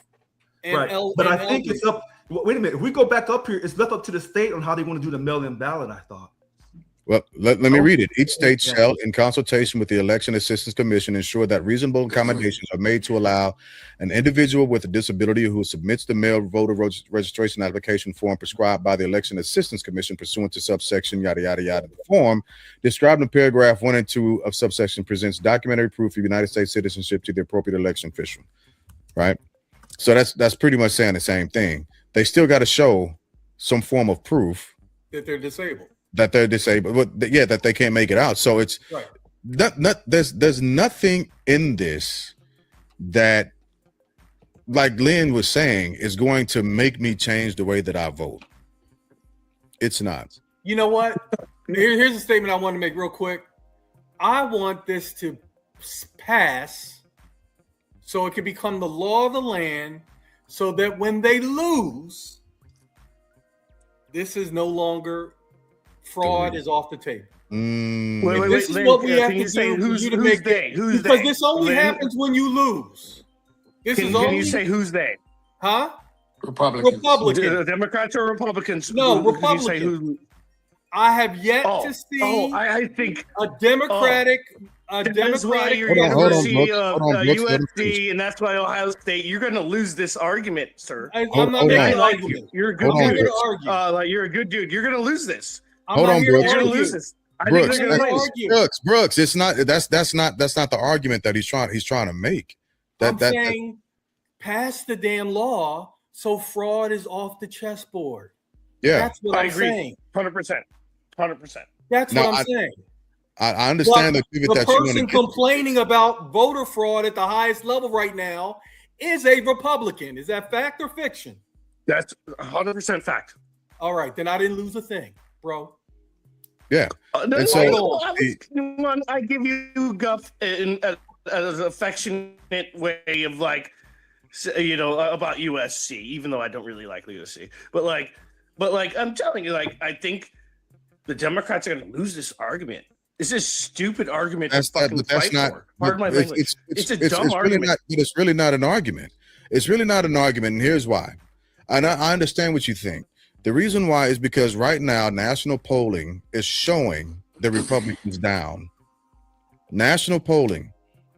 F: But I think it's up. Wait a minute. If we go back up here, it's left up to the state on how they want to do the mail-in ballot, I thought.
A: Well, let me read it. Each state shall, in consultation with the Election Assistance Commission, ensure that reasonable accommodations are made to allow an individual with a disability who submits the mail voter registration application form prescribed by the Election Assistance Commission pursuant to subsection yada yada yada. The form described in paragraph 1 and 2 of subsection presents documentary proof of United States citizenship to the appropriate election official. Right. So that's pretty much saying the same thing. They still got to show some form of proof
B: that they're disabled.
A: That they can't make it out. So it's there's nothing in this that, like Lynn was saying, is going to make me change the way that I vote. It's not.
B: You know what? Here's a statement I want to make real quick. I want this to pass so it can become the law of the land, so that when they lose, this is no longer fraud is off the table.
D: Wait,
B: This is
D: Lynn,
B: what we have
D: can
B: to
D: you say
B: do for
D: who's
B: you to
D: who's
B: make
D: they?
B: it,
D: Who's
B: because
D: they?
B: this only
D: Lynn,
B: happens when you lose. This is
D: can
B: only
D: you say who's they?
B: huh?
E: Republicans.
B: Republicans.
D: Democrats or Republicans?
B: No,
D: Can you say
B: Republicans.
D: who?
B: I have yet
D: Oh,
B: to see
D: I think
B: a Democratic.
D: that's why your
A: Hold on,
D: University
A: Brooks.
D: of
A: Hold on, Brooks. Let him finish.
D: USC, and that's why Ohio State. You're going to lose this argument, sir.
B: I'm
A: Hold-
B: not
A: hold
B: making
A: on.
B: an
D: like
B: argument.
D: you. You're a good
A: Hold on,
B: I'm here
D: dude.
B: to argue.
D: Like you're a good dude. You're going to lose this.
B: I'm
A: Hold
B: not
A: on,
B: here
A: Brooks.
B: to
D: You're going to
B: argue.
D: lose this. I
A: Brooks,
D: think they're going to
B: that's-
D: lose.
B: argue.
A: Brooks, it's not that's not the argument that he's trying to make.
B: I'm saying pass the damn law so fraud is off the chessboard.
A: yeah.
B: That's what
D: I
B: I'm
D: agree.
B: saying.
D: 100%.
B: That's
A: No,
B: what I'm saying.
A: I understand
B: But
A: the pivot
B: the
A: that you want
B: person
A: to
B: complaining about voter fraud at the highest level right now is a Republican. Is that fact or fiction?
D: That's 100% fact.
B: All right, then I didn't lose a thing, bro.
A: Yeah.
D: No,
A: And
B: so-
D: I give you guff in an affectionate way of like, about USC, even though I don't really like USC. But I'm telling you, like, I think the Democrats are going to lose this argument. It's a stupid argument to fucking fight for. Pardon my language. It's a dumb argument.
A: It's really not an argument. It's really not an argument, and here's why. And I understand what you think. The reason why is because right now national polling is showing the Republicans down. National polling,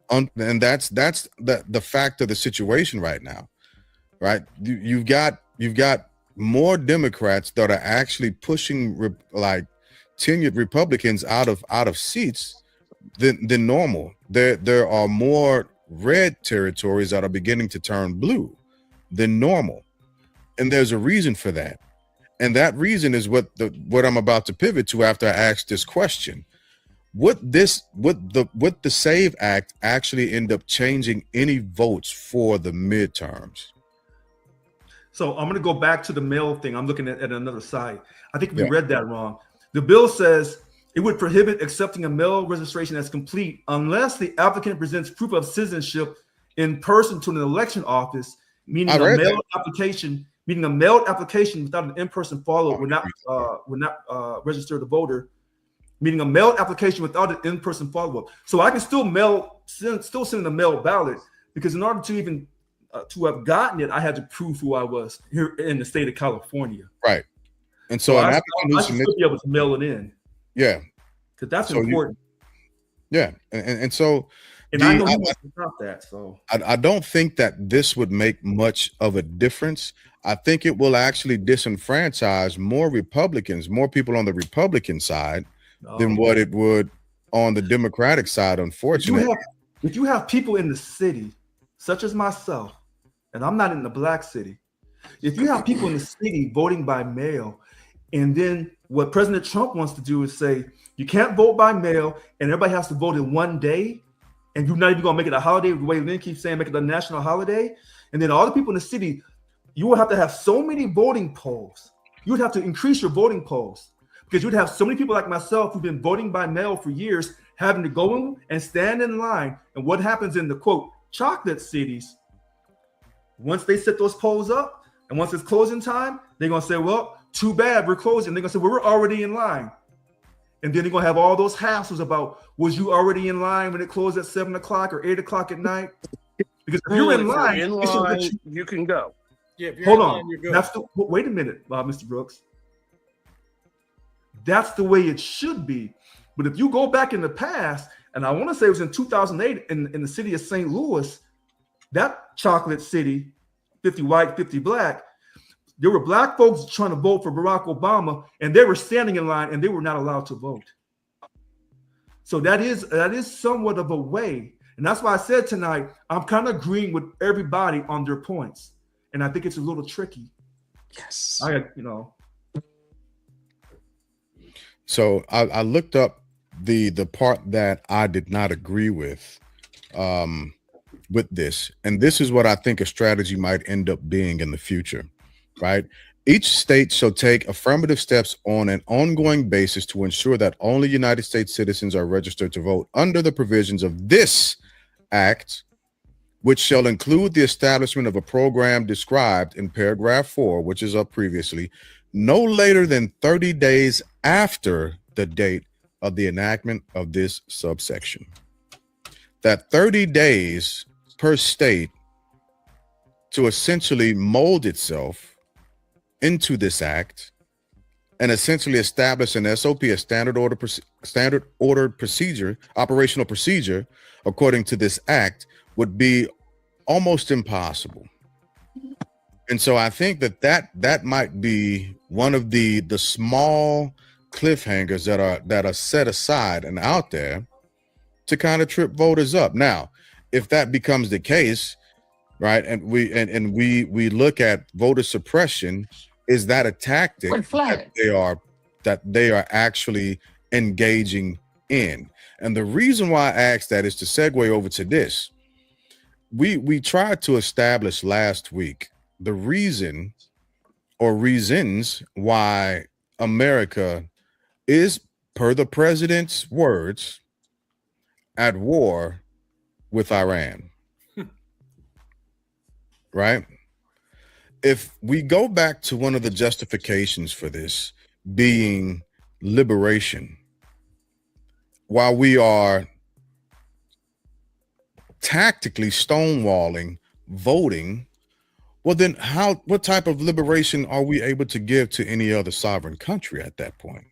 A: and that's the fact of the situation right now, right? You've got more Democrats that are actually pushing tenured Republicans out of seats than normal. There are more red territories that are beginning to turn blue than normal, and there's a reason for that. And that reason is what I'm about to pivot to after I ask this question. Would the SAVE Act actually end up changing any votes for the midterms?
F: So I'm going to go back to the mail thing. I'm looking at another side. I think we read that wrong. The bill says it would prohibit accepting a mail registration as complete unless the applicant presents proof of citizenship in person to an election office, meaning a mailed application without an in-person follow-up would not register the voter, meaning a mailed application without an in-person follow-up. So I can still send a mail ballot, because in order to even to have gotten it, I had to prove who I was here in the state of California.
A: Right. And so
F: I should still be able to mail it in.
A: Yeah.
F: Because that's important.
A: And so
F: I know about that. So
A: I don't think that this would make much of a difference. I think it will actually disenfranchise more Republicans, more people on the Republican side than what it would on the Democratic side, unfortunately.
F: If you have people in the city, such as myself, and I'm not in the black city, if you have people in the city voting by mail, and then what President Trump wants to do is say, you can't vote by mail, and everybody has to vote in one day, and you're not even going to make it a holiday, the way Lynn keeps saying, make it a national holiday, and then all the people in the city, you will have to have so many voting polls. You would have to increase your voting polls, because you'd have so many people like myself who've been voting by mail for years, having to go in and stand in line. And what happens in the, quote, chocolate cities, once they set those polls up, and once it's closing time, they're going to say, well, too bad, we're closing. They're going to say, well, we're already in line. And then they're going to have all those hassles about, was you already in line when it closed at 7 o'clock or 8 o'clock at night? Because if you're in line,
D: you can go.
B: Yeah, if you're
F: hold
B: in
F: on.
B: line, you're good.
F: Wait a minute, Mr. Brooks. That's the way it should be. But if you go back in the past, and I want to say it was in 2008 in the city of St. Louis, that chocolate city, 50 white, 50 black, there were black folks trying to vote for Barack Obama, and they were standing in line and they were not allowed to vote. So that is somewhat of a way. And that's why I said tonight, I'm kind of agreeing with everybody on their points. And I think it's a little tricky.
E: Yes.
A: So I looked up the part that I did not agree with this. And this is what I think a strategy might end up being in the future, right? Each state shall take affirmative steps on an ongoing basis to ensure that only United States citizens are registered to vote under the provisions of this act, which shall include the establishment of a program described in paragraph 4, which is up previously, no later than 30 days after the date of the enactment of this subsection. That 30 days per state to essentially mold itself into this act and essentially establish an SOP, a standard order procedure, operational procedure, according to this act, would be almost impossible. And so I think that might be one of the small cliffhangers that are set aside and out there to kind of trip voters up. Now, if that becomes the case, right, and we look at voter suppression, is that a tactic that they are actually engaging in? And the reason why I asked that is to segue over to this. We tried to establish last week the reason or reasons why America is, per the president's words, at war with Iran. Right? If we go back to one of the justifications for this being liberation, while we are tactically stonewalling voting, well then what type of liberation are we able to give to any other sovereign country at that point?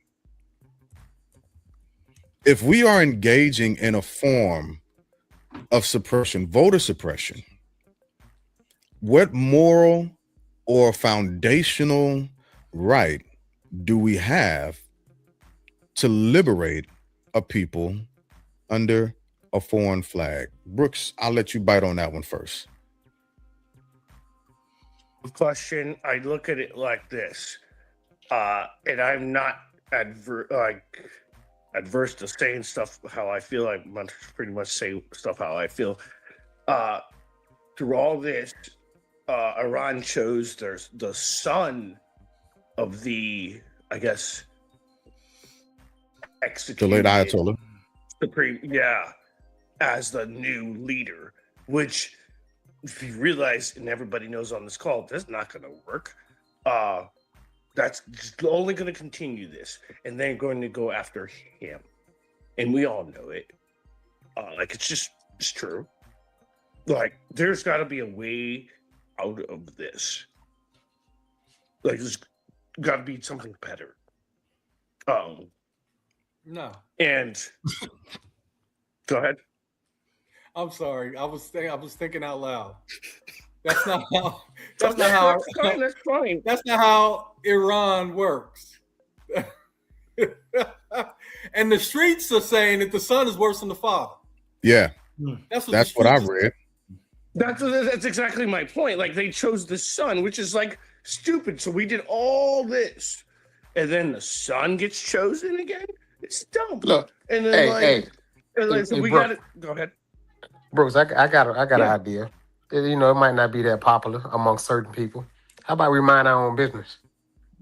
A: If we are engaging in a form of suppression, voter suppression, what moral or foundational right do we have to liberate a people under a foreign flag? Brooks, I'll let you bite on that one first.
D: Question, I look at it like this, and I'm not adverse to saying stuff how I feel. I must pretty much say stuff how I feel. Through all this, Iran chose the son of the, I guess,
A: The late Ayatollah.
D: Supreme, as the new leader, which, if you realize, and everybody knows on this call, that's not going to work. That's just only going to continue this, and they're going to go after him, and we all know it. It's true. Like, there's got to be a way out of this. Like, there's got to be something better.
B: No.
D: And go ahead.
B: I'm sorry. I was thinking out loud. That's not how. That's
D: fine.
B: That's not how Iran works. And the streets are saying that the son is worse than the father.
A: Yeah,
B: that's
A: what I read.
D: That's exactly my point. Like, they chose the son, which is like stupid. So we did all this, and then the son gets chosen again. It's dumb.
E: Look,
D: and then so we got
E: Brooke,
D: it. Go ahead,
E: Brooks. I got an idea. You know, it might not be that popular among certain people. How about we mind our own business?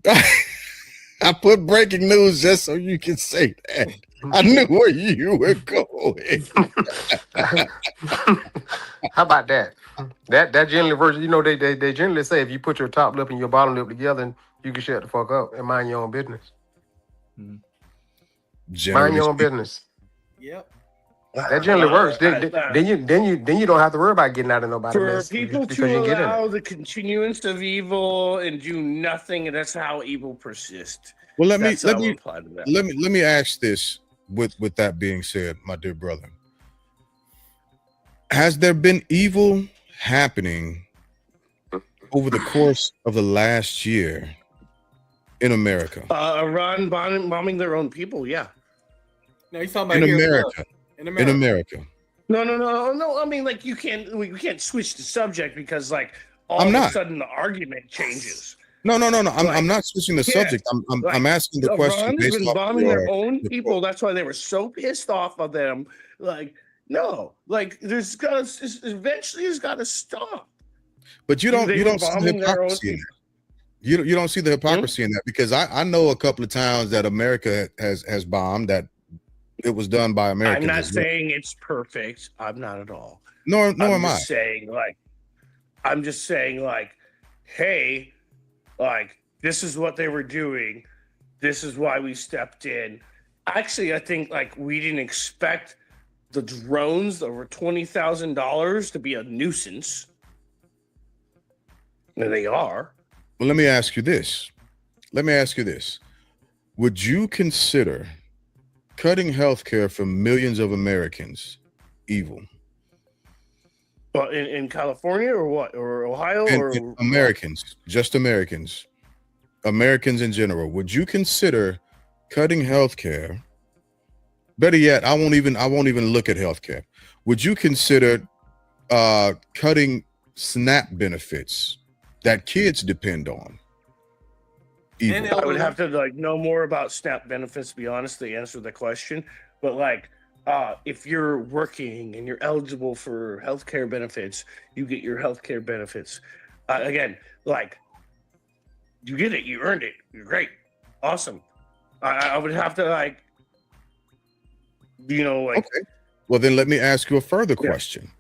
A: I put breaking news just so you can say that. I knew where you were going.
E: How about that? That generally version, you know, they generally say if you put your top lip and your bottom lip together, you can shut the fuck up and mind your own business. Mind your own business.
B: Yep.
E: That generally works. Then you don't have to worry about getting out of nobody's mess.
D: For people to allow the continuance of evil and do nothing, and that's how evil persists.
A: Well, let me ask this. With that being said, my dear brother, has there been evil happening over the course of the last year in America?
D: Iran bombing their own people. Yeah.
B: No, he's talking about
A: in America. In America.
D: No. I mean, like, we can't switch the subject because, like, all of a sudden the argument changes.
A: No. I'm not switching the subject. I'm asking the question based
D: been
A: off
D: bombing their own people. That's why they were so pissed off of them. Like, no, like, eventually it's got to stop.
A: But you don't see the hypocrisy in that. You don't see the hypocrisy in that, because I know a couple of times that America has bombed that it was done by Americans.
D: I'm not saying it's perfect. I'm not at all.
A: No, am I?
D: I'm just saying, like, hey, like, this is what they were doing. This is why we stepped in. Actually, I think like we didn't expect the drones over $20,000 to be a nuisance. And they are.
A: Well, let me ask you this. Would you consider cutting health care for millions of Americans evil?
D: Well, in California or what? Or Ohio?
A: And Americans, just Americans in general. Would you consider cutting health care? Better yet, I won't even look at health care. Would you consider cutting SNAP benefits that kids depend on?
D: I would have to like know more about SNAP benefits to be honest to answer the question. But like if you're working and you're eligible for healthcare benefits, you get your healthcare benefits. Again, like you get it, you earned it, you're great, awesome. I would have to like, like.
A: Okay. Well, then let me ask you a further question.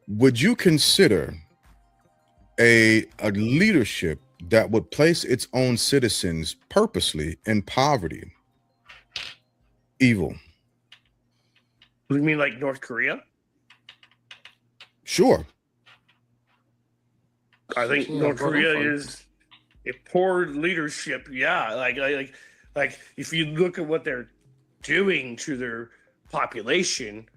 A: Would you consider a leadership that would place its own citizens purposely in poverty evil?
D: You mean like North Korea?
A: Sure.
D: I think North Korea is a poor leadership. Yeah, like if you look at what they're doing to their population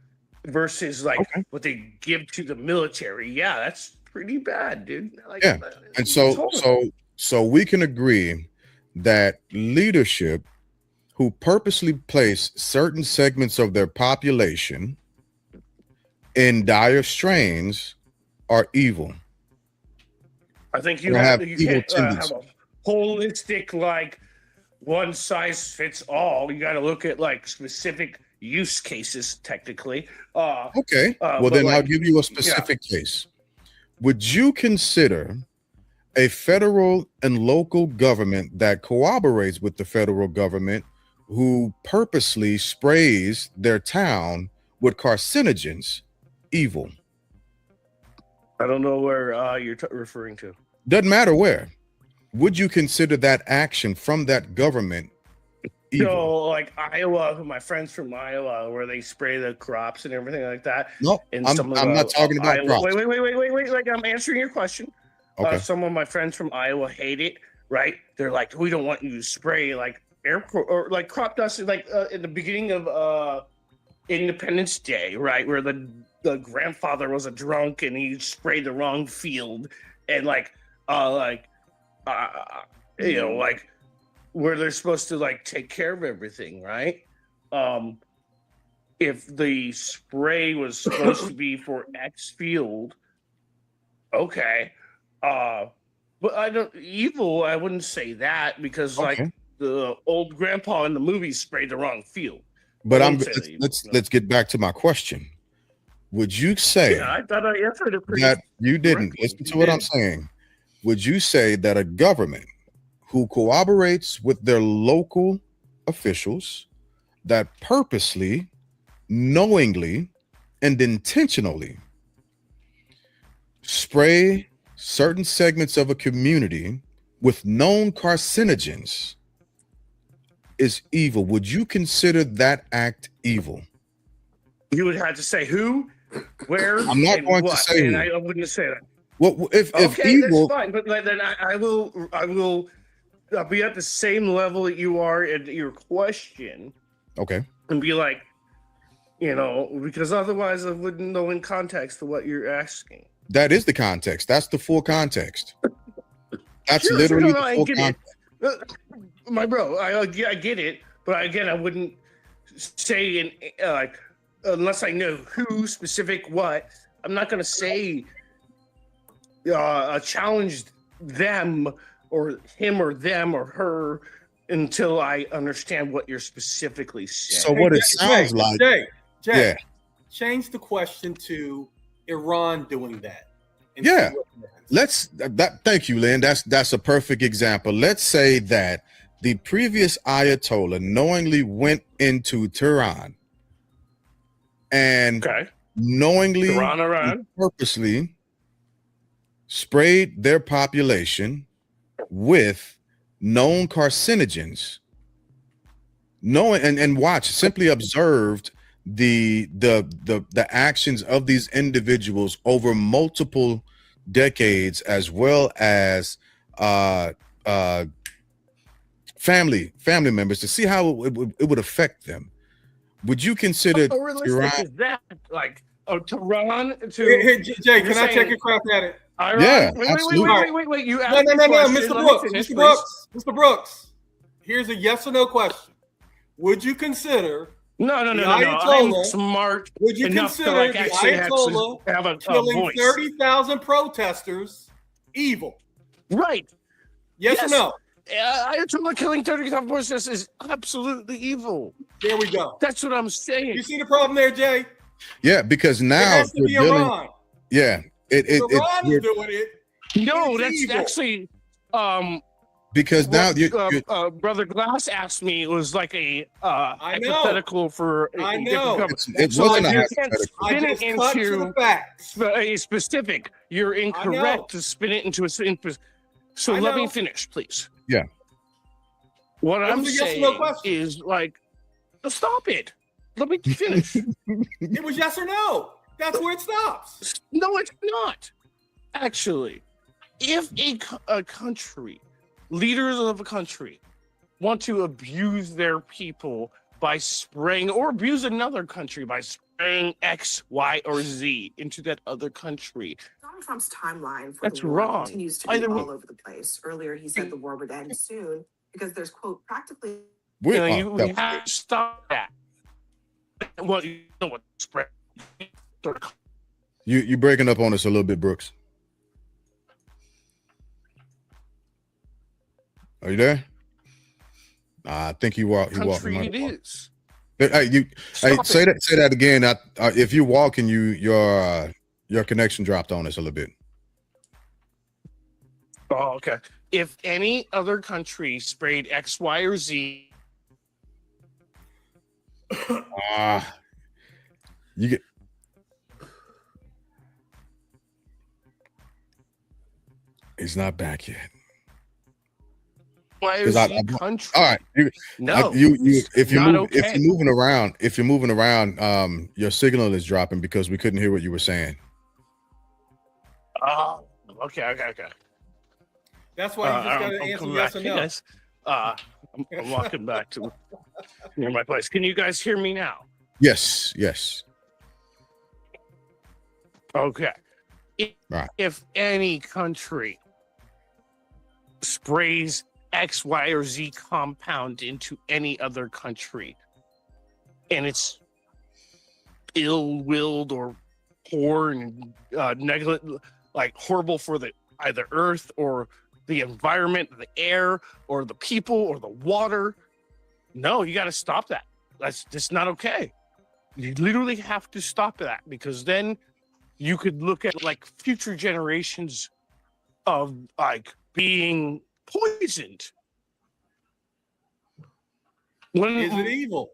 D: versus like what they give to the military, yeah, that's pretty bad, dude. Like,
A: yeah, and so we can agree that leadership who purposely place certain segments of their population in dire strains are evil.
D: I think you can't have a holistic, like one size fits all. You got to look at like specific use cases, technically.
A: Okay. Well, then I'll give you a specific case. Would you consider a federal and local government that cooperates with the federal government who purposely sprays their town with carcinogens evil?
D: I don't know where you're referring to.
A: Doesn't matter where. Would you consider that action from that government evil?
D: So, like Iowa, my friends from Iowa, where they spray the crops and everything like that.
A: No, I'm not talking about
D: Iowa.
A: crops.
D: Wait. Like I'm answering your question.
A: Okay.
D: Some of my friends from Iowa hate it, right? They're like, we don't want you to spray like or like crop dust, like in the beginning of Independence Day, right, where the grandfather was a drunk and he sprayed the wrong field, and like where they're supposed to like take care of everything, right? If the spray was supposed to be for X field, okay, but I wouldn't say that because like the old grandpa in the movie sprayed the wrong field.
A: But let's get back to my question. Would you say
D: I thought I answered it pretty
A: that you didn't listen to what I'm saying? Would you say that a government who cooperates with their local officials that purposely, knowingly, and intentionally spray certain segments of a community with known carcinogens is evil? Would you consider that act evil?
D: You would have to say who, where.
A: I'm not going to say
D: and
A: who.
D: I wouldn't say that.
A: Well, if evil,
D: that's fine. But then I will be at the same level that you are at your question.
A: Okay.
D: And be like, because otherwise I wouldn't know in context to what you're asking.
A: That is the context. That's the full context. That's literally the full context.
D: My bro, I get it, but again, I wouldn't say unless I know who, specific, what. I'm not gonna say challenge them or him or them or her until I understand what you're specifically saying.
A: So what it sounds like,
B: Jay, change the question to Iran doing that.
A: Yeah. Thank you, Lynn. That's a perfect example. Let's say that the previous Ayatollah knowingly went into Tehran and knowingly
D: Iran.
A: purposely sprayed their population with known carcinogens, knowing and watch, simply observed the actions of these individuals over multiple decades, as well as family members, to see how it would affect them. Would you consider
D: How realistic is that? Like, Tehran to
B: Hey, Jay, can I take a crack at it?
D: Iran?
A: Yeah,
D: wait. You
B: No,
D: asked
B: no,
D: me
B: no,
D: a
B: no,
D: question.
B: Mr.
D: Let me
B: Brooks,
D: finish,
B: Mr.
D: please.
B: Brooks, Mr. Brooks. Here's a yes or no question. Would you consider
D: No.
B: the
D: I'm
B: Ayatollah-
D: smart
B: would you
D: enough to
B: consider
D: like
B: the
D: actually
B: Ayatollah
D: have a
B: killing
D: voice.
B: 30,000 protesters evil?
D: Right.
B: Yes or no?
D: Ayatollah killing 30,000 protesters is absolutely evil.
B: There we go.
D: That's what I'm saying.
B: You see the problem there, Jay?
A: Yeah, because
B: It
A: now
B: has to be Iran.
A: yeah,
B: Iran is doing it.
D: No,
B: It's
D: that's
B: evil.
D: actually
A: because now
D: Brother Glass asked me, it was like a
B: I know.
D: hypothetical for
B: I
D: a
B: know.
D: different government.
A: it
D: So
A: wasn't a
D: you can't
A: hypothetical.
B: I
D: spin
B: just
D: it
B: cut to the
D: into
B: facts.
D: a specific. You're
B: know.
D: incorrect to spin it into a. So
B: I
D: let me
B: know.
D: finish, please.
A: Yeah.
D: What
B: That
D: I'm
B: was a yes or
D: saying
B: no question.
D: is like, stop it. Let me finish.
B: It was yes or no. That's where it stops.
D: No, it's not. Actually, if a country, leaders of a country, want to abuse their people by spraying, or abuse another country by spraying X, Y, or Z into that other country,
G: Donald Trump's timeline for
D: That's
G: the war
D: wrong.
G: continues to be
D: Either way.
G: all over the place. Earlier, he said the war would end soon because there's, quote, practically
D: you have to stop that. Well, you know what spread.
A: You breaking up on us a little bit, Brooks. Are you there? I think you walk.
D: Country it is.
A: Hey,
D: Stop
A: say
D: it.
A: that again. If you walk and your connection dropped on us a little bit.
D: Oh, okay. If any other country sprayed X, Y, or Z,
A: You get. He's not back yet.
D: Y, or
A: 'Cause
D: Z
A: I-
D: country.
A: All right,
D: No,
A: if
D: not
A: you're moving around, your signal is dropping because we couldn't hear what you were saying.
D: Oh, okay.
B: That's why you just got to
D: I'm
B: answer
D: coming
B: yes
D: back.
B: or
D: Hey,
B: no.
D: guys. I'm walking back to near my place. Can you guys hear me now?
A: Yes.
D: Okay.
A: Right.
D: If any country sprays X, Y, or Z compound into any other country, and it's ill-willed or poor and negligent, like horrible for the either earth or the environment, the air, or the people, or the water, no, you got to stop that. That's just not okay. You literally have to stop that, because then you could look at like future generations of like being poisoned. When
B: Is it evil?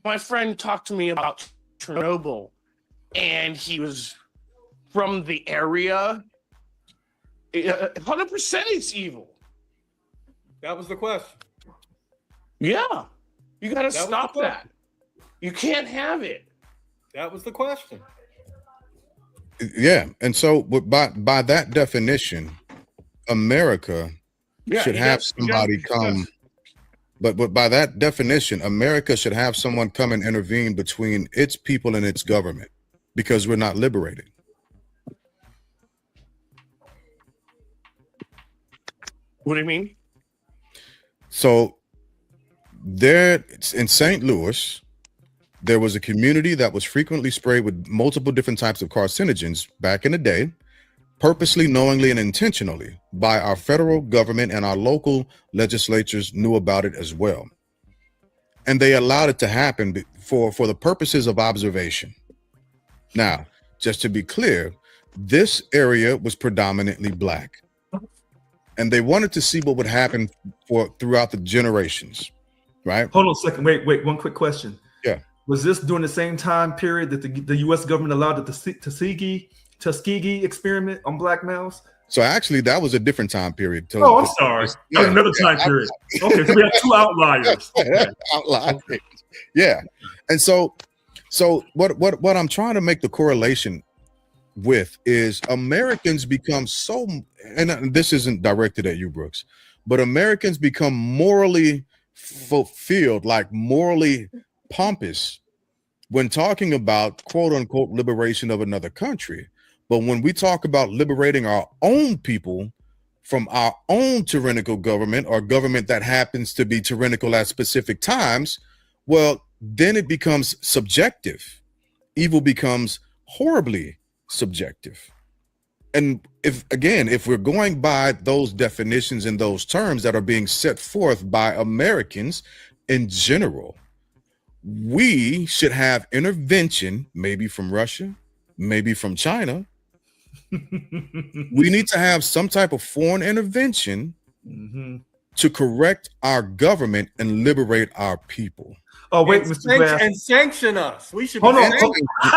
D: my friend talked to me about Chernobyl, and he was from the area, 100% it's evil.
B: That was the question.
D: Yeah, you got to
B: That was the
D: stop
B: question.
D: that. You can't have it.
B: That was the question.
A: Yeah, and so by that definition, America
D: Yeah,
A: should
D: you
A: have
D: got-
A: somebody
D: you got-
A: come. But by that definition, America should have someone come and intervene between its people and its government, because we're not liberated.
D: What do you mean?
A: So there in St. Louis, there was a community that was frequently sprayed with multiple different types of carcinogens back in the day, purposely, knowingly, and intentionally by our federal government, and our local legislatures knew about it as well. And they allowed it to happen for the purposes of observation. Now, just to be clear, this area was predominantly Black. And they wanted to see what would happen throughout the generations, right?
F: Hold on a second. Wait. One quick question.
A: Yeah.
F: Was this during the same time period that the U.S. government allowed the Tuskegee experiment on Black males?
A: So actually, that was a different time period.
F: Oh, I'm sorry. Yeah, another time period. Okay, so we have two outliers. Okay.
A: Outliers. Yeah, and so what I'm trying to make the correlation with is Americans become so, and this isn't directed at you, Brooks, but Americans become morally fulfilled, like morally pompous when talking about quote unquote liberation of another country. But when we talk about liberating our own people from our own tyrannical government or government that happens to be tyrannical at specific times, well, then it becomes subjective. Evil becomes horribly subjective. And if we're going by those definitions and those terms that are being set forth by Americans in general, we should have intervention, maybe from Russia, maybe from China. We need to have some type of foreign intervention to correct our government and liberate our people.
F: Oh, wait, Mr. Glass.
B: And sanction us. We should
F: hold on.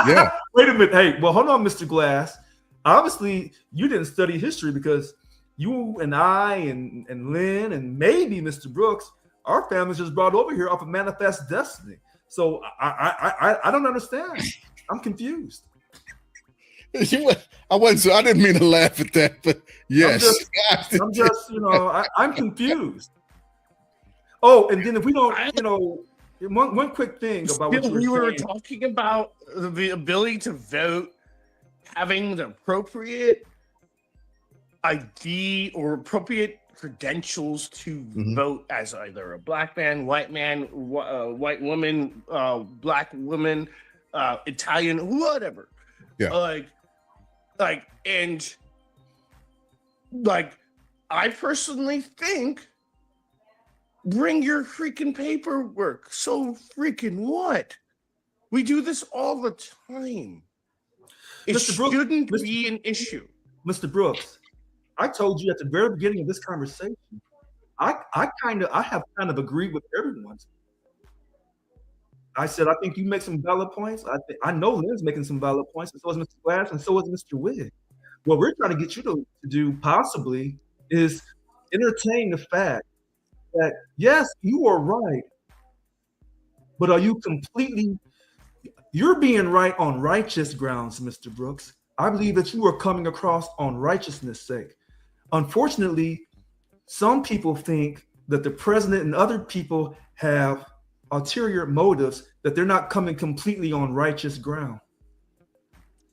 A: Yeah.
F: Wait a minute. Hey, well, hold on, Mr. Glass. Obviously, you didn't study history because you and I and Lynn and maybe Mr. Brooks, our families just brought over here off of Manifest Destiny. So I don't understand. I'm confused.
A: I didn't mean to laugh at that, but yes.
F: I'm just I'm confused. Oh, and then if we don't, one quick thing about what
D: we were talking about the ability to vote, having the appropriate ID or appropriate credentials to vote as either a black man, white woman, black woman, Italian, whatever.
A: Yeah.
D: I personally think bring your freaking paperwork. So freaking what? We do this all the time. It shouldn't be an issue.
F: Mr. Brooks, I told you at the very beginning of this conversation, I have kind of agreed with everyone. I said, I think you make some valid points. I know Lynn's making some valid points, and so is Mr. Glass, and so is Mr. Wigg. What we're trying to get you to do possibly is entertain the fact that, yes, you are right, but are you you're being right on righteous grounds, Mr. Brooks. I believe that you are coming across on righteousness' sake. Unfortunately, some people think that the president and other people have ulterior motives, that they're not coming completely on righteous ground.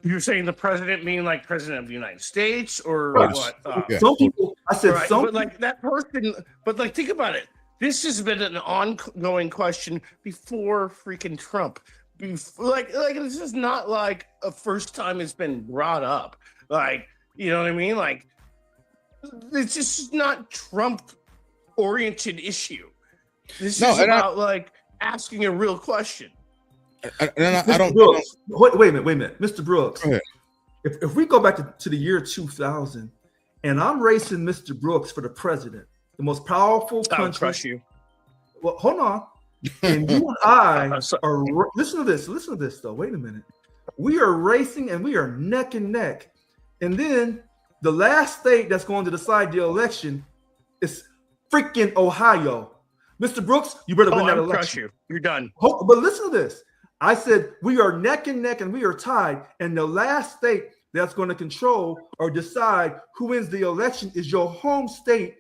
D: You're saying the president meaning like president of the United States or what?
F: Some people, I said
D: right,
F: some,
D: but like that person, but like think about it. This has been an ongoing question before freaking Trump. Like this is not like a first time it's been brought up. Like, you know what I mean? Like it's just not Trump oriented issue. This is about like asking a real question.
F: I don't. Wait a minute, Mr. Brooks. If we go back to the year 2000, and I'm racing Mr. Brooks for the president, the most powerful country.
D: I'll crush you.
F: Well, hold on. And you and I are listen to this though. Wait a minute. We are racing and we are neck and neck. And then the last state that's going to decide the election is freaking Ohio. Mr. Brooks, you better win that election.
D: Crush you. You're done.
F: But listen to this. I said we are neck and neck and we are tied. And the last state that's going to control or decide who wins the election is your home state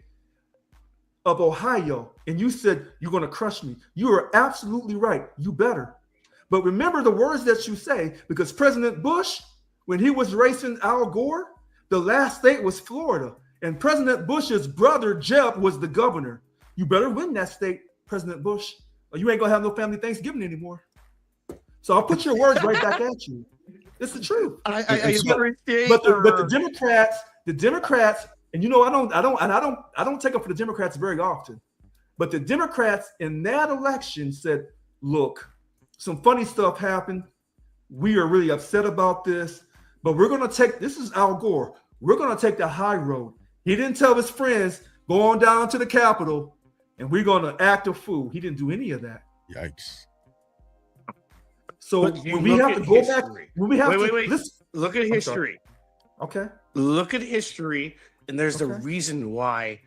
F: of Ohio. And you said you're going to crush me. You are absolutely right. You better. But remember the words that you say, because President Bush, when he was racing Al Gore, the last state was Florida. And President Bush's brother, Jeb, was the governor. You better win that state, President Bush, or you ain't going to have no family Thanksgiving anymore. So I'll put your words right back at you. It's the truth.
D: I appreciate.
F: But the Democrats, and I don't take up for the Democrats very often. But the Democrats in that election said, look, some funny stuff happened. We are really upset about this, but we're going to this is Al Gore. We're going to take the high road. He didn't tell his friends, go on down to the Capitol and we're going to act a fool. He didn't do any of that.
A: Yikes.
F: So when we have to go back, when we have
D: wait. Look at history.
F: Okay.
D: Look at history, and there's a reason why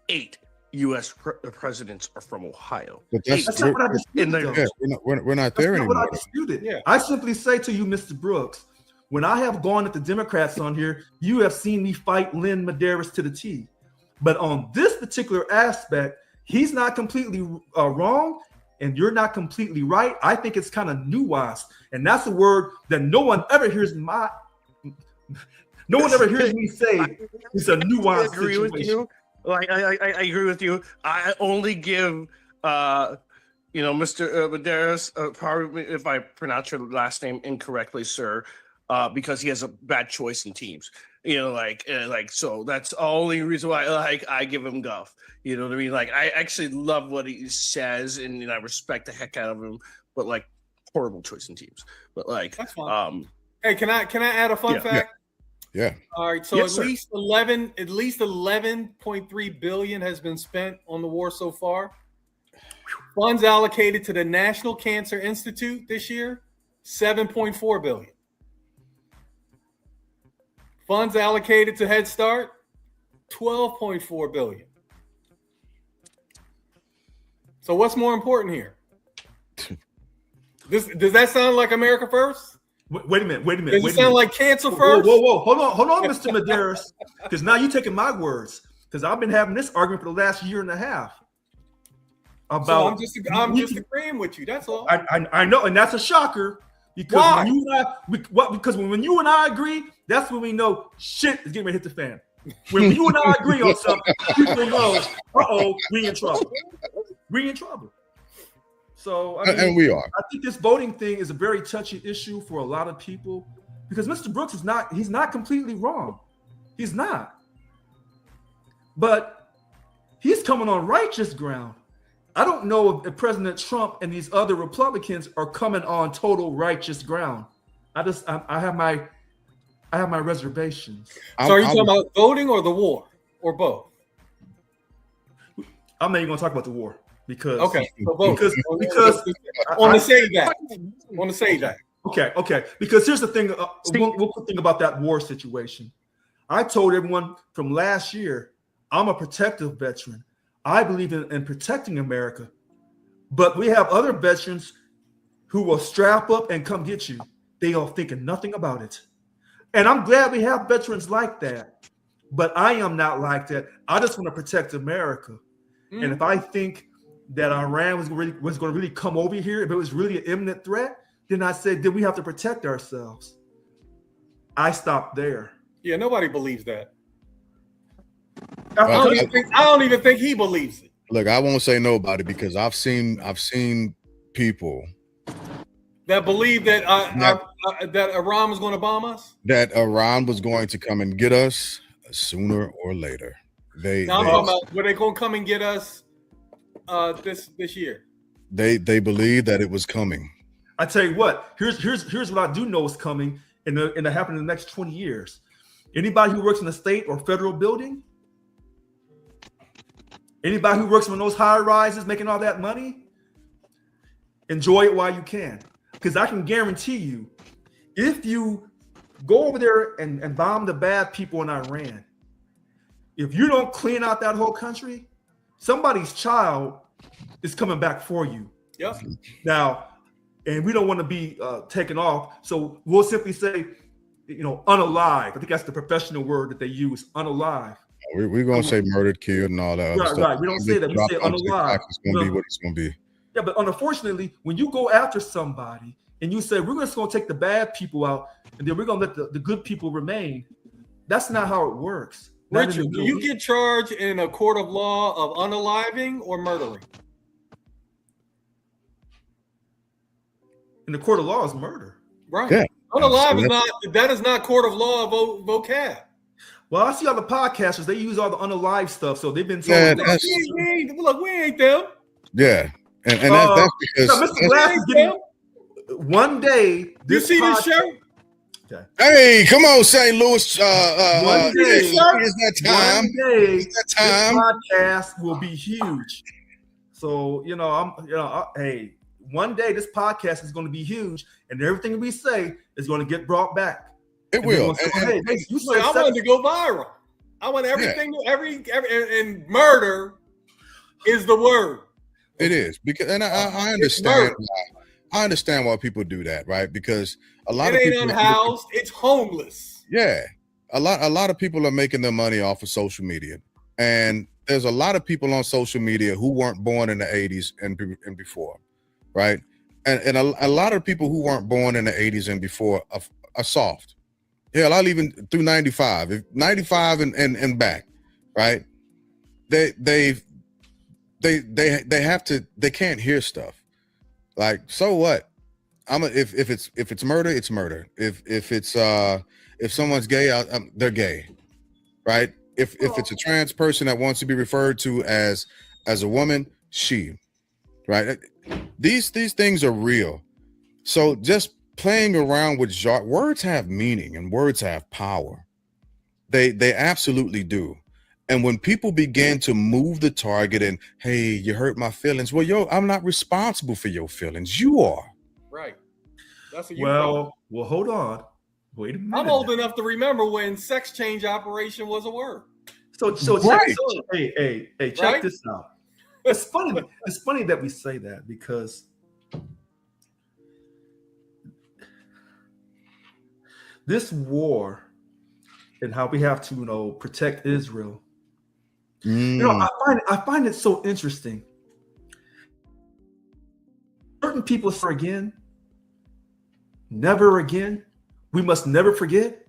D: 8 U.S. presidents are from Ohio.
A: But
F: That's not what I disputed.
A: we're not there
F: That's not
A: anymore.
F: what I disputed.
B: Yeah.
F: I simply say to you, Mr. Brooks, when I have gone at the Democrats on here, you have seen me fight Lynn Medeiros to the T. But on this particular aspect, he's not completely wrong, and you're not completely right. I think it's kind of nuanced, and that's a word that no one ever hears me say. It's a nuanced
D: I agree
F: situation.
D: with you. Like I agree with you. I only give Mr. Medeiros, probably if I pronounce your last name incorrectly, sir, because he has a bad choice in teams. So that's the only reason why I give him guff. You know what I mean? Like, I actually love what he says, and I respect the heck out of him. But like, horrible choice in teams. But like,
B: that's fine. Hey, can I add a fun fact?
A: Yeah.
B: All right. So
F: Yes,
B: at least 11.3 billion has been spent on the war so far. Funds allocated to the National Cancer Institute this year, 7.4 billion. Funds allocated to Head Start, 12.4 billion. So what's more important here? Does that sound like America First?
F: Wait a minute.
B: Does it sound like cancer first?
F: Whoa. Hold on, Mr. Medeiros. Because now you're taking my words. Because I've been having this argument for the last year and a half.
B: So I'm just agreeing with you. That's all.
F: I know, and that's a shocker. Because
B: Why?
F: Because when you and I agree, that's when we know shit is getting ready to hit the fan. When you and I agree on something, people know, we in trouble. We in trouble. So
A: And we are.
F: I think this voting thing is a very touchy issue for a lot of people because Mr. Brooks he's not completely wrong. He's not. But he's coming on righteous ground. I don't know if President Trump and these other Republicans are coming on total righteous ground. I have my reservations.
B: So are you talking about voting or the war or both?
F: I'm not even going to talk about the war because
B: so both.
F: because
B: I want to say that.
F: Okay. Because here's the thing. One quick thing about that war situation. I told everyone from last year, I'm a protective veteran. I believe in protecting America, but we have other veterans who will strap up and come get you. They are thinking nothing about it. And I'm glad we have veterans like that, but I am not like that. I just want to protect America. Mm. And if I think that Iran was going to really come over here, if it was really an imminent threat, then I said, then we have to protect ourselves. I stopped there.
B: Yeah, nobody believes that. I don't even think he believes it.
A: Look, I won't say nobody because I've seen people
B: that believe that that Iran was going to bomb us.
A: That Iran was going to come and get us sooner or later.
B: I'm talking about were they going to come and get us this year?
A: They believe that it was coming.
F: I tell you what. Here's what I do know is coming, and it happened in the next 20 years. Anybody who works in a state or federal building. Anybody who works on those high rises making all that money, enjoy it while you can. Because I can guarantee you, if you go over there and bomb the bad people in Iran, if you don't clean out that whole country, somebody's child is coming back for you.
B: Yep.
F: Now, and we don't want to be taken off. So we'll simply say, unalive. I think that's the professional word that they use, unalive.
A: We're going to say murdered, killed, and all that other stuff.
F: Right. We don't say that. We say unalive.
A: It's going to be what it's going to be.
F: Yeah, but unfortunately, when you go after somebody and you say, we're just going to take the bad people out and then we're going to let the good people remain, that's not how it works.
B: Richard, do you get charged in a court of law of unaliving or murdering?
F: In the court of law is murder.
B: Right.
A: Yeah.
B: Unalive is not court of law vocab.
F: Well, I see all the podcasters, they use all the unalive stuff, so they've been
B: told we ain't them.
A: Yeah. And that's because
F: Mr. Glass is getting one day.
B: You see this shirt?
F: Okay.
A: Hey, come on, St. Louis.
F: One day,
A: it's that time.
F: One day,
A: that time.
F: This podcast will be huge. So, hey, one day this podcast is going to be huge, and everything we say is going to get brought back.
A: It
F: And they're
A: will.
F: gonna say, hey, you
B: Look,
F: said
B: I wanted to go viral. I want everything, every and murder is the word.
A: It is because, and I
B: It's
A: understand.
B: murder.
A: I understand why people do that, right? Because a lot
B: It
A: of
B: ain't
A: people,
B: unhoused. It's homeless.
A: yeah, a lot of people are making their money off of social media, and there's a lot of people on social media who weren't born in the '80s and before, right? And a lot of people who weren't born in the '80s and before are soft. Hell, I'll even through 95, 95 and back, right? They have to, they can't hear stuff. Like, so what? If it's murder, it's murder. If someone's gay, they're gay, right? If it's a trans person that wants to be referred to as a woman, she, right? These things are real. So just playing around with words have meaning and words have power. They absolutely do. And when people begin to move the target and, hey, you hurt my feelings. Well, I'm not responsible for your feelings. You are.
B: Right. That's what you call.
F: Well, hold on. Wait a minute.
B: I'm old enough to remember when sex change operation was a word.
F: So
A: Right.
F: Hey, check
B: Right?
F: this out. It's funny. It's funny that we say that because this war and how we have to, protect Israel. I find it so interesting. Certain people say again, never again. We must never forget.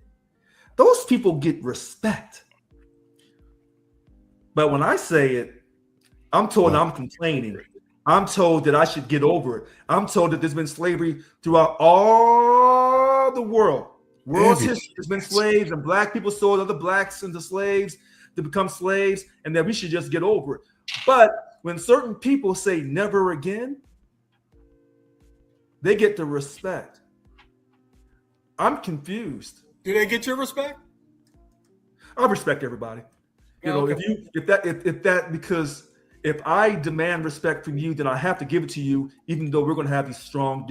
F: Those people get respect. But when I say it, I'm told I'm complaining. I'm told that I should get over it. I'm told that there's been slavery throughout all the world. World's history has been slaves, and black people sold other blacks into slaves to become slaves, and that we should just get over it. But when certain people say never again, they get the respect. I'm confused.
B: Do they get your respect?
F: I respect everybody. Because if I demand respect from you, then I have to give it to you, even though we're going to have these strong,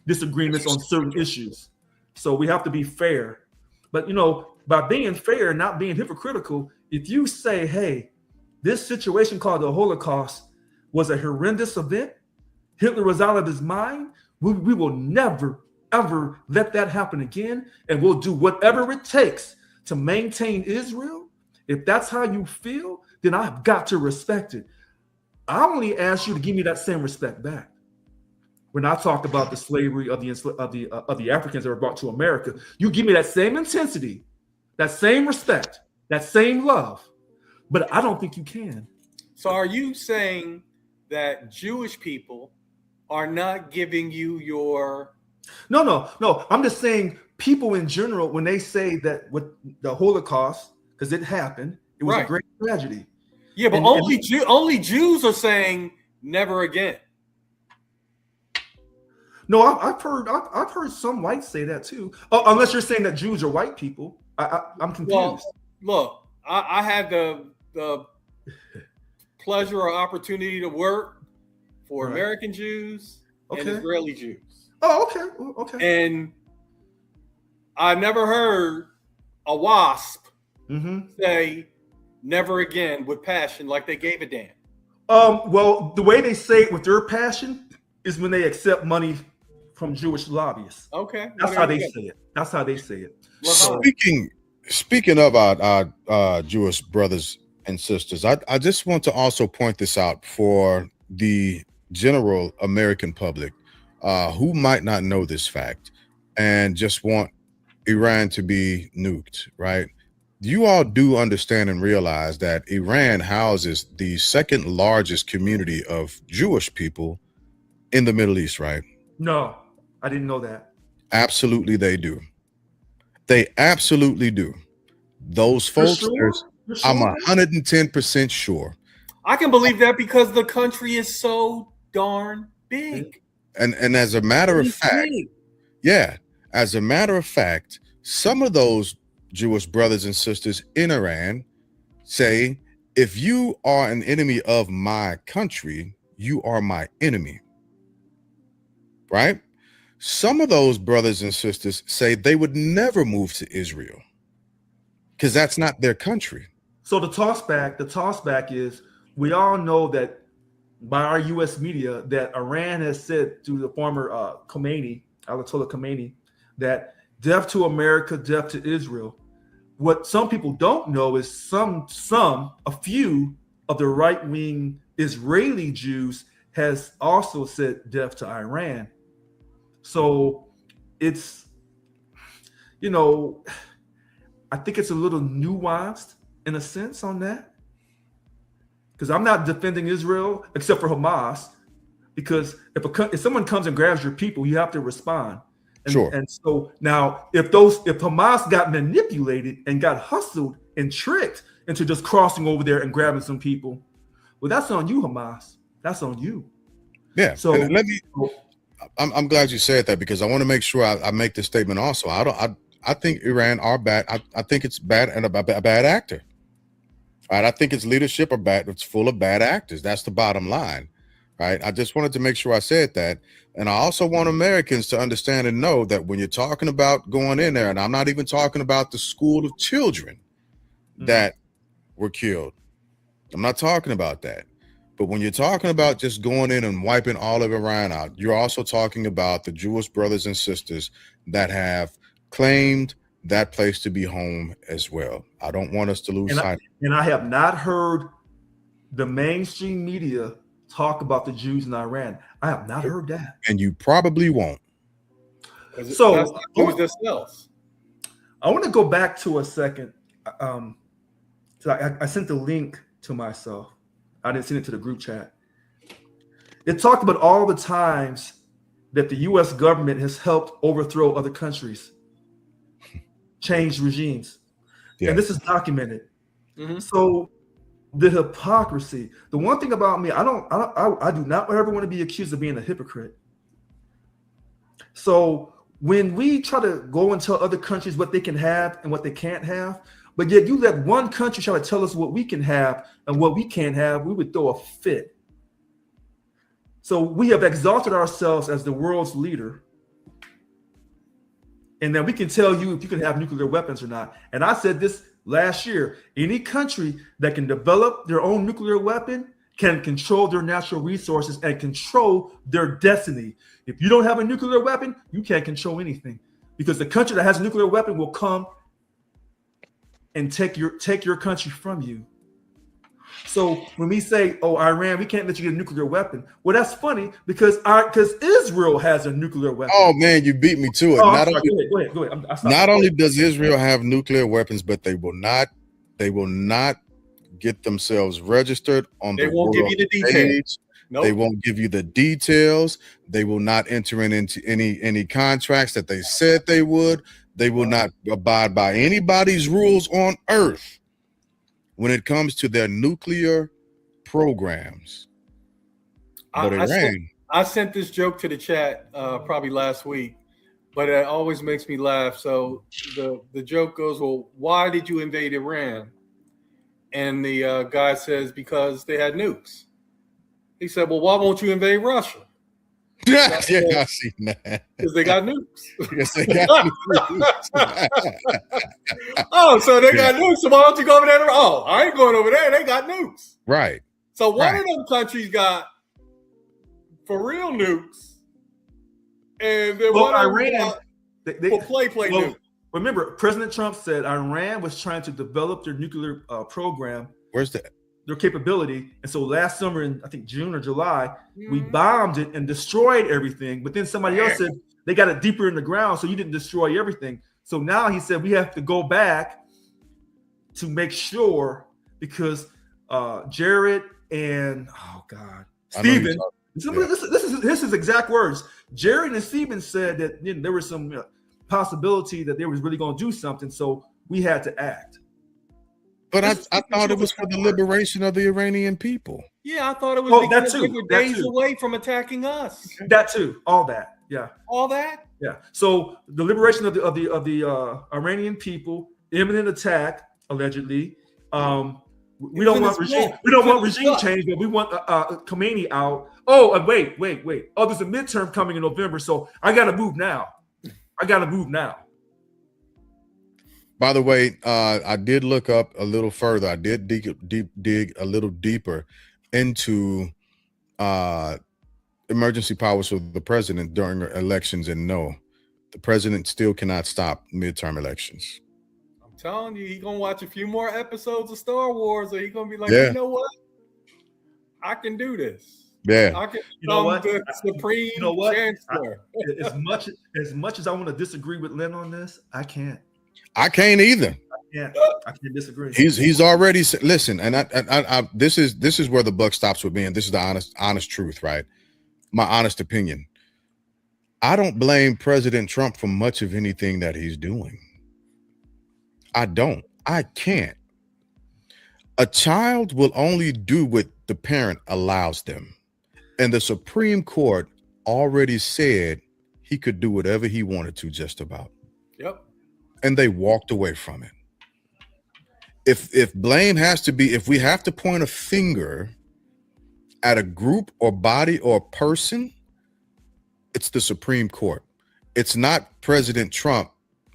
F: disagreements on certain issues. So we have to be fair. But, by being fair and not being hypocritical, if you say, hey, this situation called the Holocaust was a horrendous event, Hitler was out of his mind, we will never, ever let that happen again. And we'll do whatever it takes to maintain Israel. If that's how you feel, then I've got to respect it. I only ask you to give me that same respect back. When I talked about the slavery of the Africans that were brought to America, you give me that same intensity, that same respect, that same love. But I don't think you can.
B: So are you saying that Jewish people are not giving you your...
F: No. I'm just saying people in general, when they say that with the Holocaust, because it happened, it was a great tragedy.
B: Yeah, but only Jews are saying never again.
F: No, I've heard some whites say that too. Oh, unless you're saying that Jews are white people. I'm confused.
B: Well, look, I had the pleasure or opportunity to work for American Jews and Israeli Jews.
F: Oh, okay.
B: And I never heard a WASP say never again with passion like they gave a damn.
F: Well, the way they say it with their passion is when they accept money from Jewish lobbyists.
B: Okay.
F: That's how they say it. That's how they say it.
A: Well, speaking of our Jewish brothers and sisters, I just want to also point this out for the general American public who might not know this fact and just want Iran to be nuked, right? You all do understand and realize that Iran houses the second largest community of Jewish people in the Middle East, right?
F: No, I didn't know that.
A: Absolutely, they do. They absolutely do. Those folks, I'm 110% sure.
B: I can believe that because the country is so darn big.
A: And as a matter of fact, as a matter of fact, some of those Jewish brothers and sisters in Iran say, if you are an enemy of my country, you are my enemy. Right? Some of those brothers and sisters say they would never move to Israel because that's not their country.
F: So the tossback is, we all know that by our U.S. media that Iran has said to the former Khomeini, Ayatollah Khomeini, that death to America, death to Israel. What some people don't know is a few of the right-wing Israeli Jews has also said death to Iran. So it's, I think it's a little nuanced in a sense on that. Because I'm not defending Israel except for Hamas. Because if someone comes and grabs your people, you have to respond.
A: Sure.
F: And so now, if Hamas got manipulated and got hustled and tricked into just crossing over there and grabbing some people, well, that's on you, Hamas. That's on you.
A: Yeah.
F: So
A: I'm glad you said that, because I want to make sure I make this statement also. I think Iran are bad. I think it's bad and a bad actor. Right. I think its leadership are bad. It's full of bad actors. That's the bottom line. Right. I just wanted to make sure I said that. And I also want Americans to understand and know that when you're talking about going in there, and I'm not even talking about the school of children that were killed. I'm not talking about that. But when you're talking about just going in and wiping all of Iran out, you're also talking about the Jewish brothers and sisters that have claimed that place to be home as well. I don't want us to lose sight.
F: And I have not heard the mainstream media talk about the Jews in Iran. I have not heard that.
A: And you probably won't.
F: So
B: themselves.
F: I want to go back to a second. So I sent the link to myself. I didn't send it to the group chat. It talked about all the times that the U.S. government has helped overthrow other countries, change regimes. Yeah. And this is documented. Mm-hmm. So the hypocrisy, the one thing about me, I do not ever want to be accused of being a hypocrite. So when we try to go and tell other countries what they can have and what they can't have, but yet you let one country try to tell us what we can have and what we can't have, we would throw a fit. So we have exalted ourselves as the world's leader. And then we can tell you if you can have nuclear weapons or not. And I said this last year, any country that can develop their own nuclear weapon can control their natural resources and control their destiny. If you don't have a nuclear weapon, you can't control anything, because the country that has a nuclear weapon will come and take your country from you. So when we say, "Oh, Iran, we can't let you get a nuclear weapon," well, that's funny because Israel has a nuclear weapon.
A: Oh man, you beat me to it.
F: Go ahead.
A: Not only does Israel have nuclear weapons, but they will not get themselves registered on the world
B: give you the details.
A: Nope. They won't give you the details. They will not enter into any contracts that they said they would. They will not abide by anybody's rules on earth when it comes to their nuclear programs. But
B: I sent this joke to the chat probably last week, but it always makes me laugh. So the joke goes, well, why did you invade Iran? And the guy says, because they had nukes. He said, well, why won't you invade Russia?
A: Yeah, I see that.
B: Because they got nukes.
A: Yes, they got nukes.
B: Oh, so they got nukes. So why don't you go over there? Oh, I ain't going over there. They got nukes.
A: Right.
B: So one of them countries got for real nukes, and then one
F: Iran
B: for play nukes.
F: Remember, President Trump said Iran was trying to develop their nuclear program.
A: Where's that?
F: Their capability. And so last summer in, I think, June or July, we bombed it and destroyed everything. But then somebody else said they got it deeper in the ground, so you didn't destroy everything. So now he said we have to go back to make sure, because Jared and Stephen, this is exact words. Jared and Stephen said that there was some possibility that they was really going to do something, so we had to act.
A: But I thought it was for the liberation of the Iranian people.
B: Yeah, I thought it was because we were days away from attacking us.
F: That too, all that, yeah,
B: all that,
F: yeah. So the liberation of the Iranian people, imminent attack allegedly, We don't want regime. We don't want regime change, but we want Khomeini out. Oh, wait. Oh, there's a midterm coming in November, so I got to move now.
A: By the way, I did look up a little further. I did dig a little deeper into emergency powers of the president during elections, and no, the president still cannot stop midterm elections.
B: I'm telling you, he's gonna watch a few more episodes of Star Wars, or he's gonna be like,
A: Yeah.
B: you know what? I can do this.
A: Yeah.
B: I can become the supreme chancellor.
F: As much as I want to disagree with Lynn on this, I can't.
A: I can't either.
F: I can't disagree.
A: He's already listen, and I this is where the buck stops with me, and this is the honest truth, right? My honest opinion. I don't blame President Trump for much of anything that he's doing. I don't. I can't. A child will only do what the parent allows them. And the Supreme Court already said he could do whatever he wanted to, just about.
B: Yep.
A: And they walked away from it. If blame has to be, if we have to point a finger at a group or body or person, it's the Supreme Court. It's not President Trump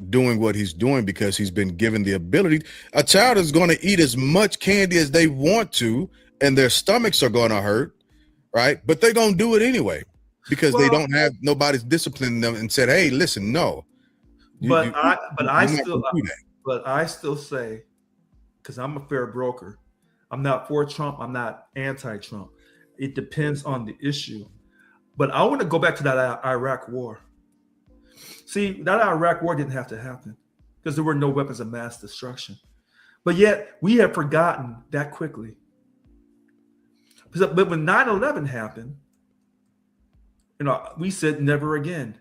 A: doing what he's doing because he's been given the ability. A child is going to eat as much candy as they want to, and their stomachs are going to hurt, right? But they're going to do it anyway because they don't have nobody's disciplining them and said, "Hey, listen, no."
F: I still say, because I'm a fair broker, I'm not for Trump. I'm not anti-Trump. It depends on the issue. But I want to go back to that Iraq war. See, that Iraq war didn't have to happen because there were no weapons of mass destruction. But yet we have forgotten that quickly. But when 9/11 happened, we said never again.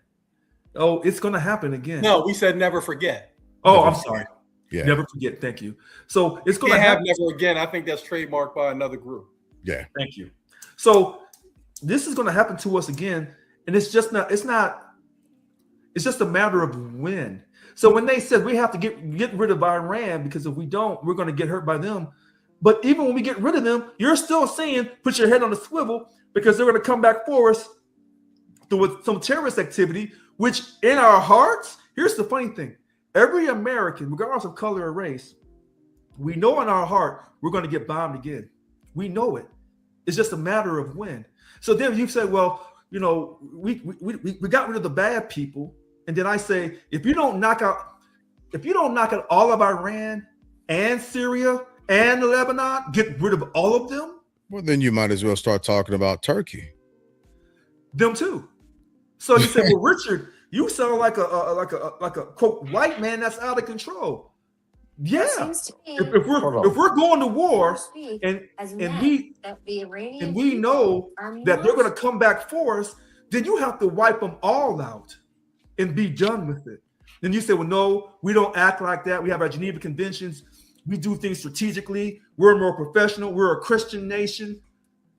F: Oh, it's going to happen again.
B: No, we said never forget.
F: Oh, I'm sorry.
A: Yeah.
F: Never forget. Thank you. So it's going
B: to
F: to
B: happen never again. I think that's trademarked by another group.
A: Yeah.
F: Thank you. So this is going to happen to us again, and it's just a matter of when. So when they said we have to get rid of Iran because if we don't, we're going to get hurt by them. But even when we get rid of them, you're still saying put your head on the swivel because they're going to come back for us with some terrorist activity, which in our hearts, here's the funny thing. Every American, regardless of color or race, we know in our heart we're going to get bombed again. We know it. It's just a matter of when. So then you say, well, we got rid of the bad people. And then I say, if you don't knock out all of Iran and Syria and Lebanon, get rid of all of them.
A: Well, then you might as well start talking about Turkey.
F: Them too. So you say, well, Richard, you sound like a quote white man that's out of control. Yeah. If we're going to war and we know that they're going to come back for us, then you have to wipe them all out and be done with it. Then you say, well, no, we don't act like that. We have our Geneva Conventions. We do things strategically. We're more professional. We're a Christian nation.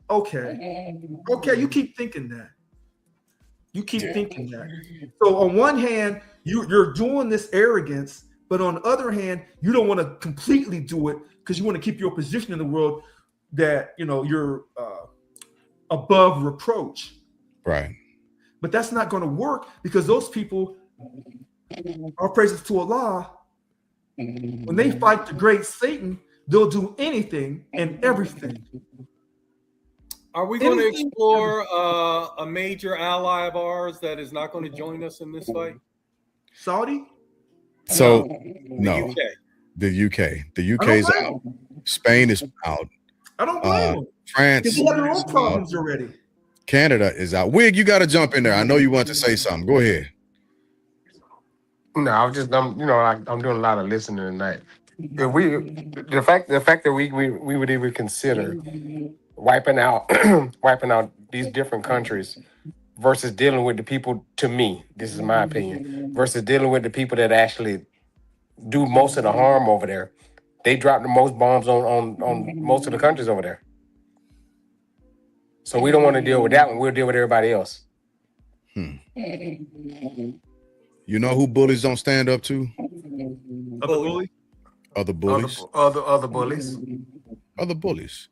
F: Okay. You keep thinking that. So on one hand, you're doing this arrogance, but on the other hand, you don't want to completely do it because you want to keep your position in the world that you're above reproach.
A: Right.
F: But that's not going to work because those people, all praises to Allah, when they fight the great Satan, they'll do anything and everything.
B: Are we going to explore a major ally of ours that is not going to join us in this fight?
F: Saudi?
A: So no, the UK is out. Spain is out.
F: I don't blame them.
A: France.
F: They have their own problems already.
A: Canada is out. Wig, you got to jump in there. I know you want to say something. Go ahead.
E: No, I'm doing a lot of listening tonight. The fact that we would even consider wiping out these different countries versus dealing with the people, to me, this is my opinion, versus dealing with the people that actually do most of the harm over there. They drop the most bombs on most of the countries over there. So we don't want to deal with that one. We'll deal with everybody else.
A: You know who bullies don't stand up to?
F: Other bullies?
A: Other bullies.
E: Other bullies.
A: are the bullies.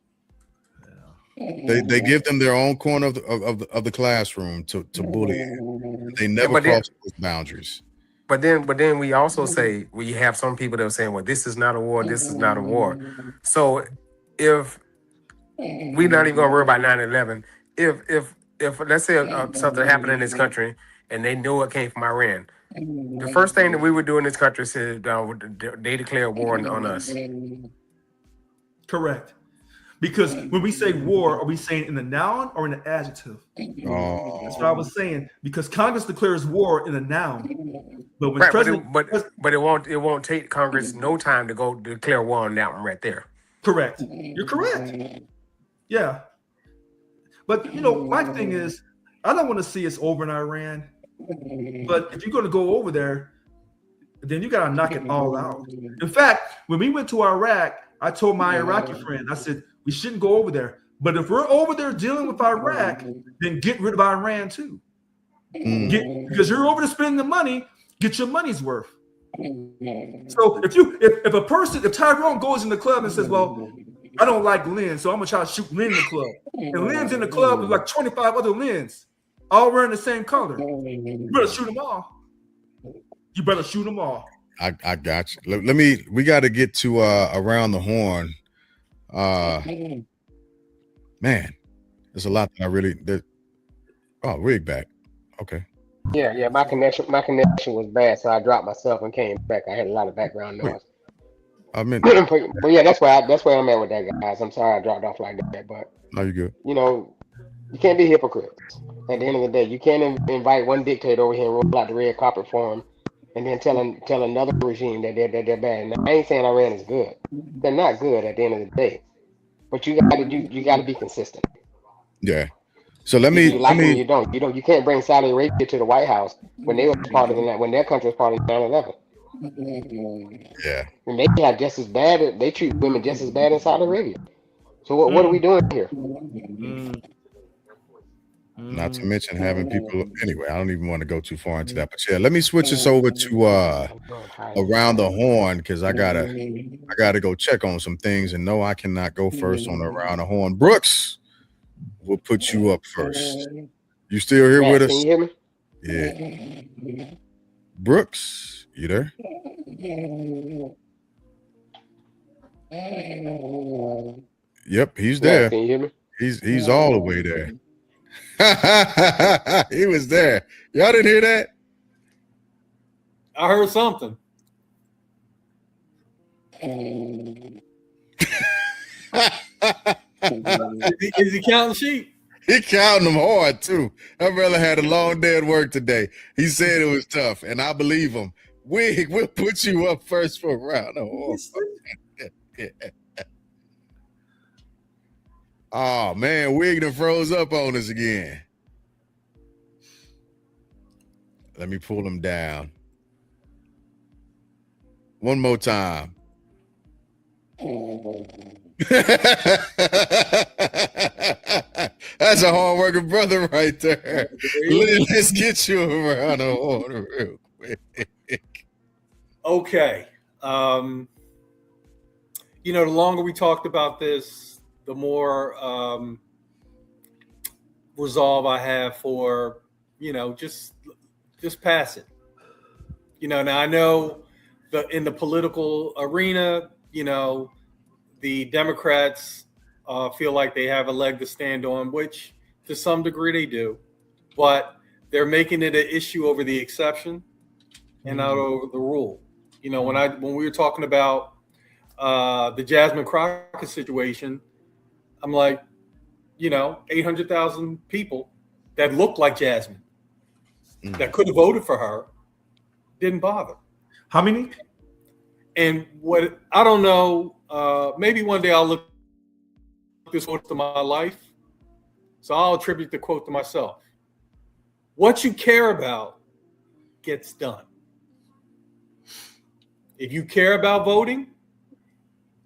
A: They give them their own corner of the classroom to bully in. They never cross those boundaries.
E: But then we also say we have some people that are saying, well, this is not a war, this is not a war. So if we're not even gonna worry about 9/11, if let's say something happened in this country and they know it came from Iran, the first thing that we would do in this country is they declare war on us.
F: Correct. Because when we say war, are we saying in the noun or in the adjective?
A: Oh.
F: That's what I was saying. Because Congress declares war in the noun, but when
E: but it won't take Congress no time to go declare war on that one right there.
F: Correct. You're correct. Yeah. But my thing is, I don't want to see us over in Iran. But if you're going to go over there, then you got to knock it all out. In fact, when we went to Iraq, I told my Iraqi friend, I said, we shouldn't go over there. But if we're over there dealing with Iraq, then get rid of Iran too. Because you're over there spending the money, get your money's worth. So if Tyrone goes in the club and says, well, I don't like Lynn, so I'm going to try to shoot Lynn in the club. And Lynn's in the club with like 25 other Lynn's, all wearing the same color. You better shoot them all. You better shoot them all.
A: I got you. We got to get to around the horn. Man, there's a lot that I really did. Oh, rig back. Okay.
C: Yeah. My connection was bad, so I dropped myself and came back. I had a lot of background noise. But yeah, that's where I'm at with that, guys. I'm sorry I dropped off like that, but
A: no, you're good.
C: You can't be hypocrites. At the end of the day, you can't invite one dictator over here and roll out the red carpet for him, and then tell another regime that they're bad. Now, I ain't saying Iran is good. They're not good at the end of the day. But you gotta be consistent.
A: Yeah. So let me.
C: You don't. You can't bring Saudi Arabia to the White House when they were part of when their country was part of 9/11.
A: Yeah.
C: And they have just as bad. They treat women just as bad in Saudi Arabia. So what are we doing here?
A: Not to mention having people. Anyway, I don't even want to go too far into that. But yeah, let me switch this over to around the horn because I gotta go check on some things. And no, I cannot go first on around the horn. Brooks, we'll put you up first. You still here with us?
C: Can you hear me?
A: Yeah. Brooks, you there? Yep, he's there.
C: Can you hear me?
A: He's all the way there. He was there. Y'all didn't hear that?
B: I heard something. Is he counting sheep?
A: He counting them hard too. That brother had a long day at work today. He said it was tough, and I believe him. We'll put you up first for a round. Oh man, Wig done froze up on us again. Let me pull him down. One more time. That's a hard-working brother right there. Let's get you around the horn real quick.
B: Okay. The longer we talked about this, the more resolve I have for, just pass it. Now I know in the political arena, the Democrats feel like they have a leg to stand on, which to some degree they do, but they're making it an issue over the exception and not over the rule. When we were talking about the Jasmine Crockett situation, I'm like, 800,000 people that looked like Jasmine that could have voted for her didn't bother.
F: How many?
B: And what I don't know, maybe one day I'll look this quote to my life. So I'll attribute the quote to myself. What you care about gets done. If you care about voting,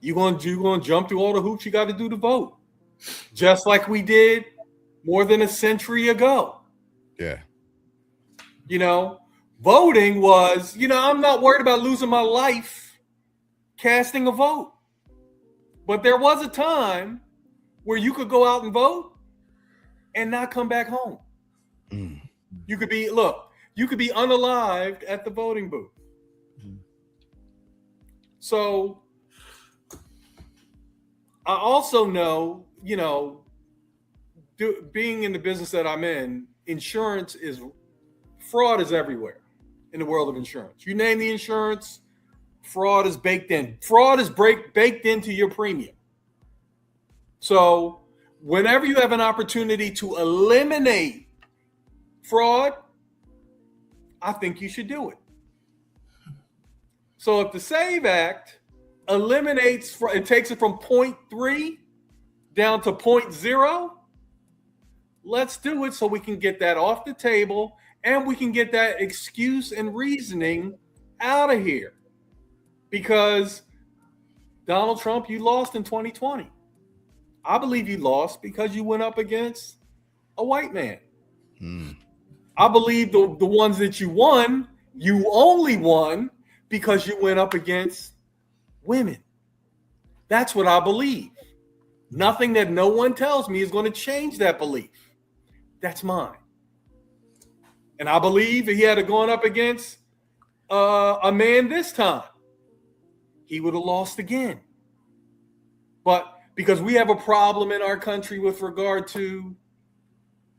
B: you're going to jump through all the hoops you got to do to vote. Just like we did more than a century ago.
A: Yeah.
B: Voting was, I'm not worried about losing my life casting a vote. But there was a time where you could go out and vote and not come back home.
A: Mm.
B: You could be unalived at the voting booth. So I also know, being in the business that I'm in, fraud is everywhere in the world of insurance. You name the insurance, fraud is baked in. Fraud is baked into your premium. So whenever you have an opportunity to eliminate fraud, I think you should do it. So if the SAVE Act it takes it from 0.3 down to 0.0, let's do it so we can get that off the table and we can get that excuse and reasoning out of here. Because Donald Trump, you lost in 2020. I believe you lost because you went up against a white man. I believe the ones that you won, you only won because you went up against women. That's what I believe. Nothing that no one tells me is going to change that belief. That's mine. And I believe if he had gone up against a man this time, he would have lost again. But because we have a problem in our country with regard to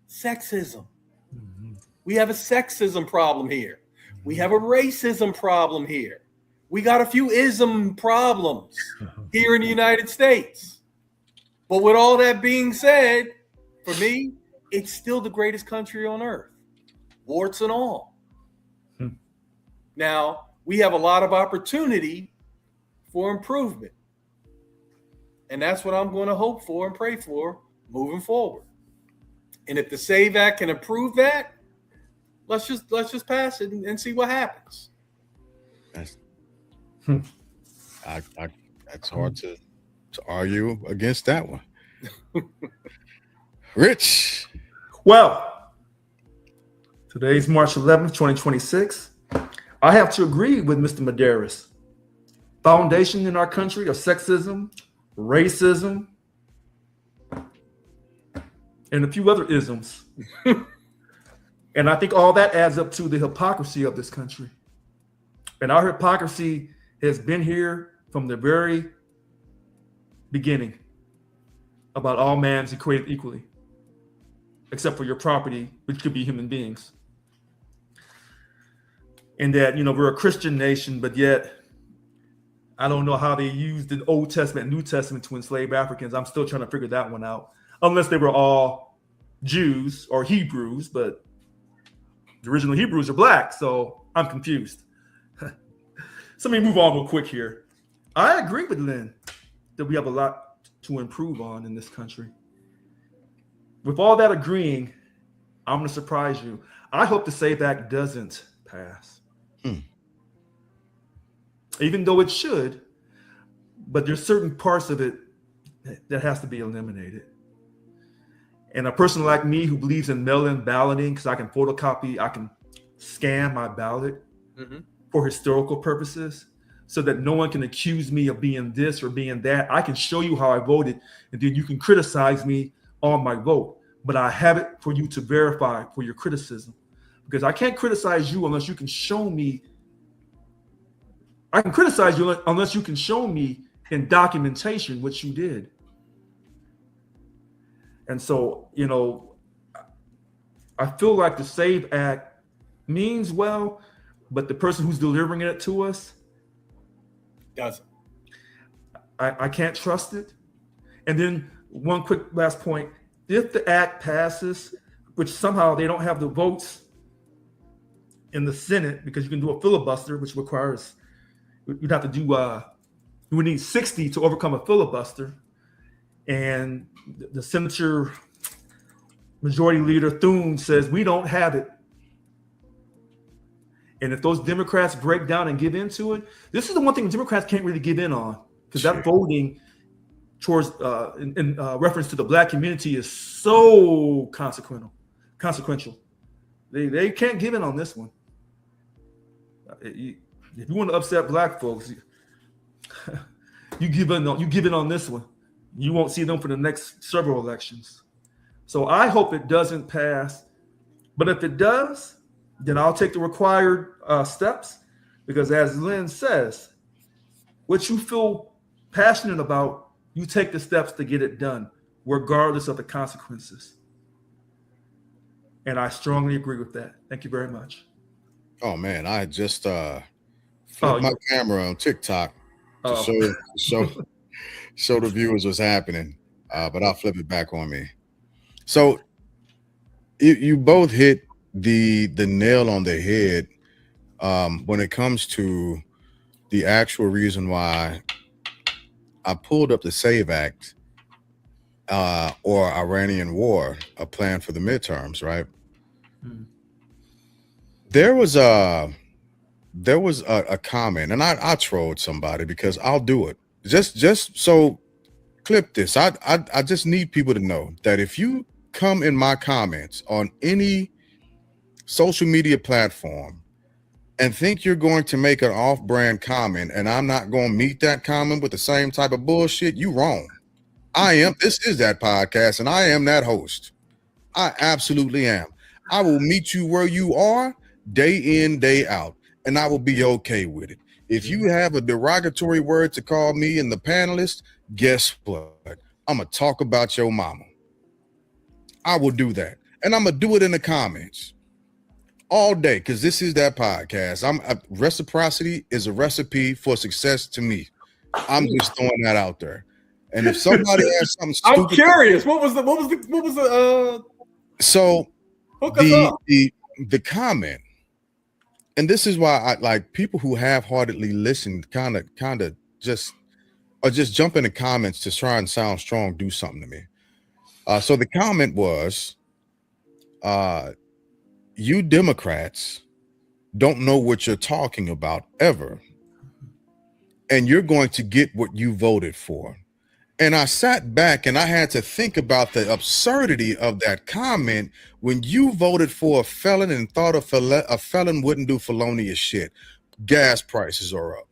B: sexism. We have a sexism problem here. We have a racism problem here. We got a few ism problems here in the United States. But with all that being said, for me, it's still the greatest country on earth, warts and all. Now, we have a lot of opportunity for improvement. And that's what I'm going to hope for and pray for moving forward. And if the SAVE Act can improve that, let's just pass it and see what happens.
A: That's hard to argue against that one. Rich.
F: Well, today's March 11th, 2026. I have to agree with Mr. Medeiros. Foundation in our country of sexism, racism, and a few other isms. And I think all that adds up to the hypocrisy of this country. And our hypocrisy has been here from the very beginning about all man's created equally, except for your property, which could be human beings. And that, we're a Christian nation, but yet I don't know how they used the Old Testament and New Testament to enslave Africans. I'm still trying to figure that one out, unless they were all Jews or Hebrews, but the original Hebrews are black, so I'm confused. So let me move on real quick here. I agree with Lynn that we have a lot to improve on in this country. With all that agreeing, I'm going to surprise you. I hope the SAVE Act doesn't pass. Even though it should, but there's certain parts of it that has to be eliminated. And a person like me who believes in mail-in balloting, because I can photocopy, I can scan my ballot for historical purposes, so that no one can accuse me of being this or being that. I can show you how I voted, and then you can criticize me on my vote. But I have it for you to verify for your criticism, because I can't criticize you unless you can show me. I can criticize you unless you can show me in documentation what you did. And so, I feel like the SAVE Act means well, but the person who's delivering it to us
B: doesn't.
F: I can't trust it. And then one quick last point. If the act passes, which somehow they don't have the votes in the Senate, because you can do a filibuster, which requires, you'd have to do, you would need 60 to overcome a filibuster. And the Senator Majority Leader Thune says, we don't have it. And if those Democrats break down and give into it, this is the one thing Democrats can't really give in on, because that voting towards in reference to the black community is so consequential. They can't give in on this one. If you want to upset black folks, You give in on this one. You won't see them for the next several elections. So I hope it doesn't pass. But if it does, then I'll take the required steps, because as Lynn says, what you feel passionate about, you take the steps to get it done, regardless of the consequences. And I strongly agree with that. Thank you very much.
A: Oh man, I just flipped my camera on TikTok to show the viewers what's happening, but I'll flip it back on me. So you both hit the nail on the head when it comes to the actual reason why I pulled up the SAVE Act or Iranian War, a plan for the midterms, right? There was a comment, and I trolled somebody because I'll do it. Just so clip this. I just need people to know that if you come in my comments on any social media platform and think you're going to make an off-brand comment and I'm not going to meet that comment with the same type of bullshit, you wrong. This is that podcast, and I am that host. I absolutely am. I will meet you where you are day in, day out, and I will be okay with it. If you have a derogatory word to call me and the panelists, guess what? I'm going to talk about your mama. I will do that. And I'm going to do it in the comments all day, because this is that podcast. Reciprocity is a recipe for success to me. I'm just throwing that out there. And if somebody has something stupid,
B: I'm curious. What was the
A: so the comment, and this is why I like people who half-heartedly listen, kind of just jump in the comments to try and sound strong, do something to me. So the comment was, you Democrats don't know what you're talking about ever, and you're going to get what you voted for. And I sat back and I had to think about the absurdity of that comment when you voted for a felon and thought a felon wouldn't do felonious shit. Gas prices are up.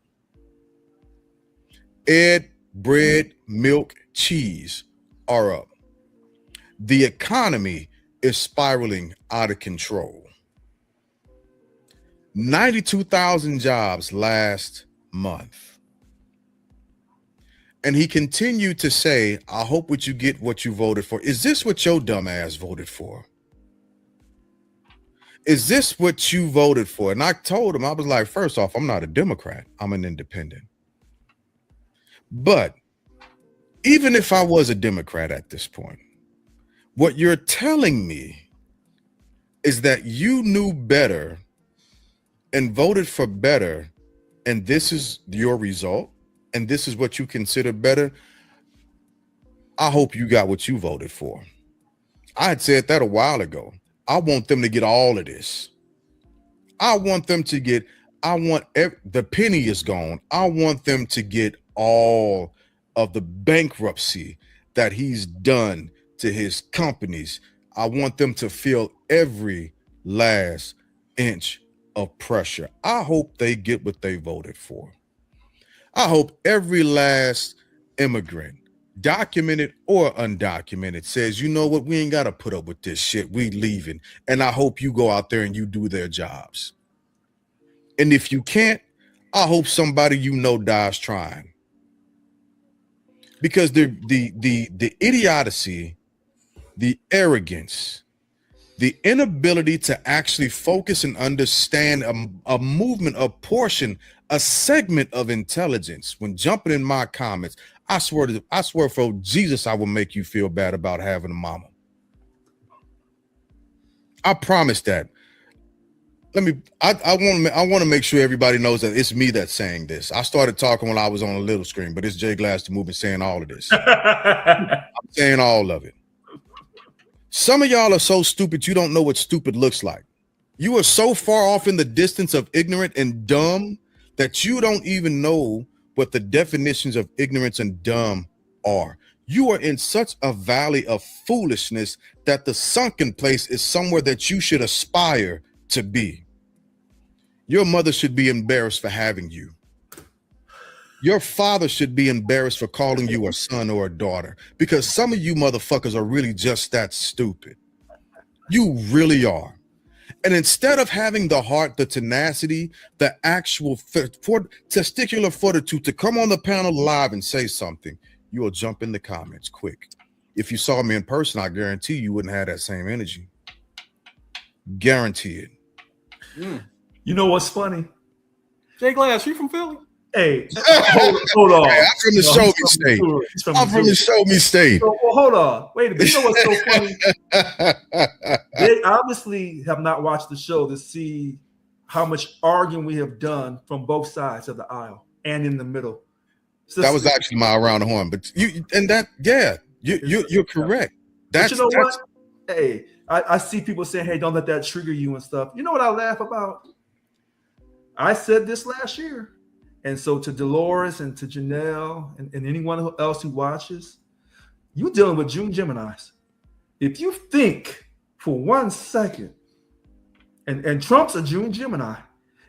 A: Bread, milk, cheese are up. The economy is spiraling out of control. 92,000 jobs last month. And he continued to say, I hope what you get what you voted for. Is this what your dumb ass voted for? Is this what you voted for? And I told him, I was like, first off, I'm not a Democrat. I'm an independent. But even if I was a Democrat at this point, what you're telling me is that you knew better and voted for better, and this is your result, and this is what you consider better. I hope you got what you voted for. I had said that a while ago. I want them to get all of this. I want them to get, the penny is gone. I want them to get all of the bankruptcy that he's done to his companies. I want them to feel every last inch of pressure. I hope they get what they voted for. I hope every last immigrant, documented or undocumented, says, you know what, we ain't got to put up with this shit. We leaving. And I hope you go out there and you do their jobs. And if you can't, I hope somebody you know dies trying. Because the idiocy, the arrogance, the inability to actually focus and understand a movement, a portion, a segment of intelligence when jumping in my comments, I swear for Jesus, I will make you feel bad about having a mama. I promise that. I want to make sure everybody knows that it's me that's saying this. I started talking when I was on a little screen, but it's Jay Glass the Movement saying all of this. I'm saying all of it. Some of y'all are so stupid you don't know what stupid looks like. You are so far off in the distance of ignorant and dumb that you don't even know what the definitions of ignorance and dumb are. You are in such a valley of foolishness that the sunken place is somewhere that you should aspire to be. Your mother should be embarrassed for having you. Your father should be embarrassed for calling you a son or a daughter, because some of you motherfuckers are really just that stupid. You really are. And instead of having the heart, the tenacity, the actual testicular fortitude to come on the panel live and say something, you will jump in the comments quick. If you saw me in person, I guarantee you wouldn't have that same energy. Guarantee it.
F: You know what's funny?
B: Jay Glass, you from Philly?
F: Hey, hold on.
A: Hey, I'm from the show me state. I'm from the show me state.
F: So, well, hold on. Wait a minute. You know what's so funny? They obviously have not watched the show to see how much arguing we have done from both sides of the aisle and in the middle. So
A: that was actually my around the horn, but you're correct.
F: But you know what? Hey, I see people saying, "Hey, don't let that trigger you" and stuff. You know what I laugh about? I said this last year. And so to Dolores and to Janelle and anyone else who watches, you're dealing with June Geminis. If you think for 1 second, and Trump's a June Gemini,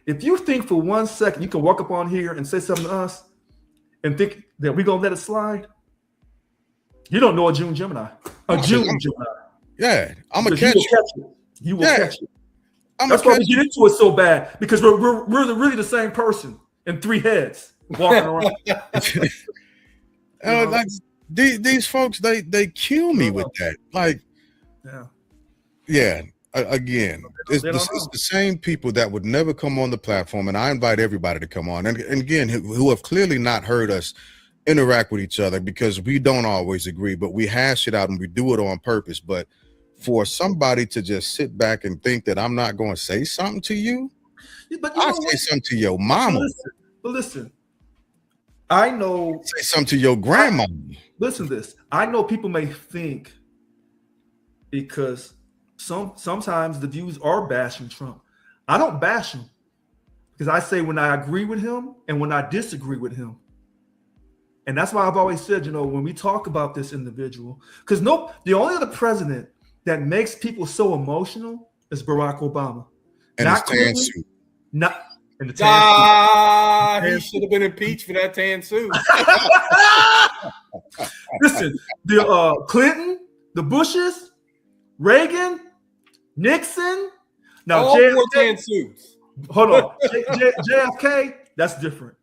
F: if you think for 1 second you can walk up on here and say something to us and think that we're going to let it slide, you don't know a June Gemini. Gemini.
A: Yeah, I'm going to catch
F: you. You will catch it. That's why we get into it so bad, because we're really the same person. And 3 heads walking around.
A: Like these folks, they kill me with that. Like, again, it's the same people that would never come on the platform, and I invite everybody to come on. And again, who have clearly not heard us interact with each other, because we don't always agree, but we hash it out and we do it on purpose. But for somebody to just sit back and think that I'm not going to say something to you, I'll say something to your mama.
F: But listen, I know.
A: Say something to your grandma.
F: Listen to this. I know people may think, because sometimes the views are bashing Trump. I don't bash him, because I say when I agree with him and when I disagree with him. And that's why I've always said, when we talk about this individual, because the only other president that makes people so emotional is Barack Obama.
A: And his tan suit.
F: In the tan
B: suit. He should have been impeached for that tan suit.
F: Listen, the Clinton, the Bushes, Reagan, Nixon. Now
B: all JFK, wore tan suits.
F: Hold on, JFK. That's different.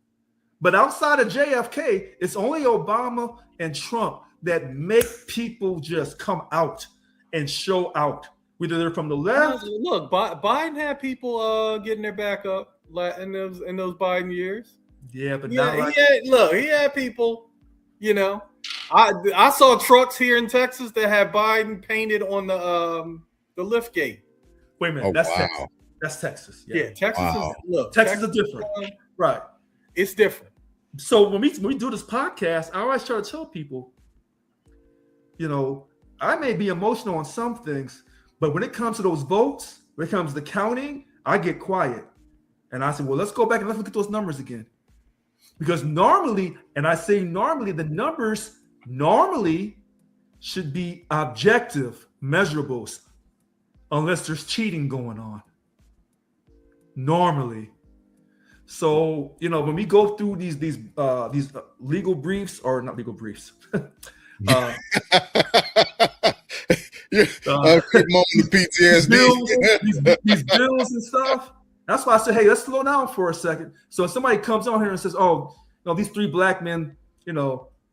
F: But outside of JFK, it's only Obama and Trump that make people just come out and show out. Whether they're from the left.
B: Look, Biden had people getting their back up in those Biden years.
F: Yeah, but
B: he had people. I saw trucks here in Texas that had Biden painted on the lift gate.
F: Wait a minute, Texas. That's Texas.
B: Yeah, Texas
F: Texas is different, right?
B: It's different.
F: So when we do this podcast, I always try to tell people, I may be emotional on some things. But when it comes to those votes, when it comes to the counting, I get quiet. And I say, well, let's go back and let's look at those numbers again. Because normally, and I say normally, the numbers normally should be objective measurables, unless there's cheating going on. Normally. So, when we go through these legal briefs, or not legal briefs,
A: PTSD.
F: these bills and stuff. That's why I said, hey, let's slow down for a second. So if somebody comes on here and says, oh, these 3 black men,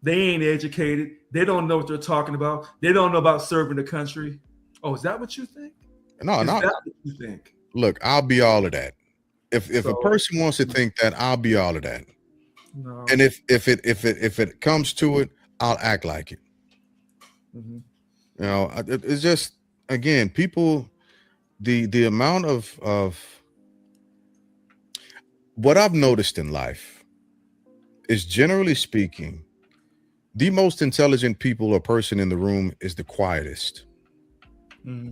F: they ain't educated. They don't know what they're talking about. They don't know about serving the country. Oh, is that what you think?
A: No.
F: That what you think?
A: Look, I'll be all of that. If a person wants to think that, I'll be all of that.
F: No.
A: And if it comes to it, I'll act like it.
F: Mm-hmm.
A: It's just, again, people, the amount of what I've noticed in life is, generally speaking, the most intelligent people or person in the room is the quietest.
F: Mm-hmm.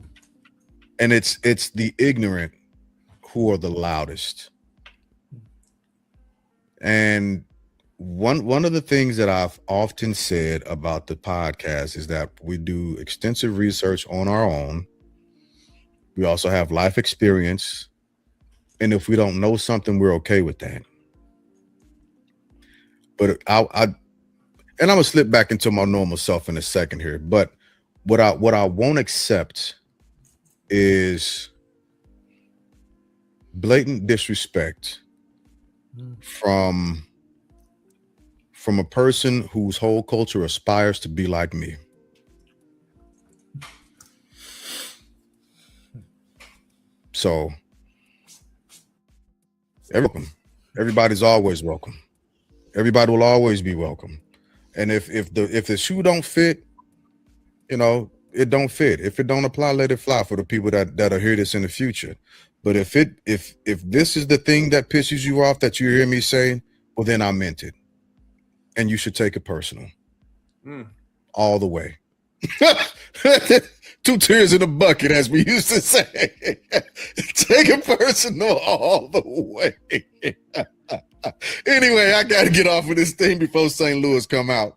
A: And it's the ignorant who are the loudest. And one of the things that I've often said about the podcast is that we do extensive research on our own. We also have life experience. And if we don't know something, we're okay with that. But and I'm gonna slip back into my normal self in a second here. But what I won't accept is blatant disrespect from a person whose whole culture aspires to be like me. So everybody's always welcome. Everybody will always be welcome. And if the shoe don't fit, you know, it don't fit. If it don't apply, let it fly for the people that'll hear this in the future. But if this is the thing that pisses you off that you hear me saying, well, then I meant it. And you should take it personal. All the way. 2 tears in a bucket, as we used to say. Take it personal all the way. Anyway, I got to get off of this thing before St. Louis come out.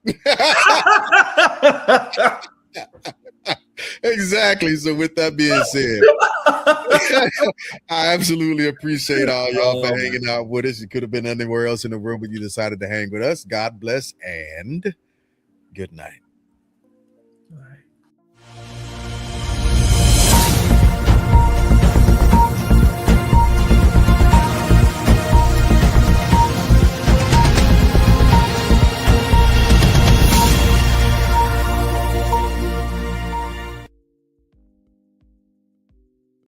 A: Exactly. So with that being said, I absolutely appreciate all y'all for hanging out with us. You could have been anywhere else in the room, but you decided to hang with us. God bless and good night.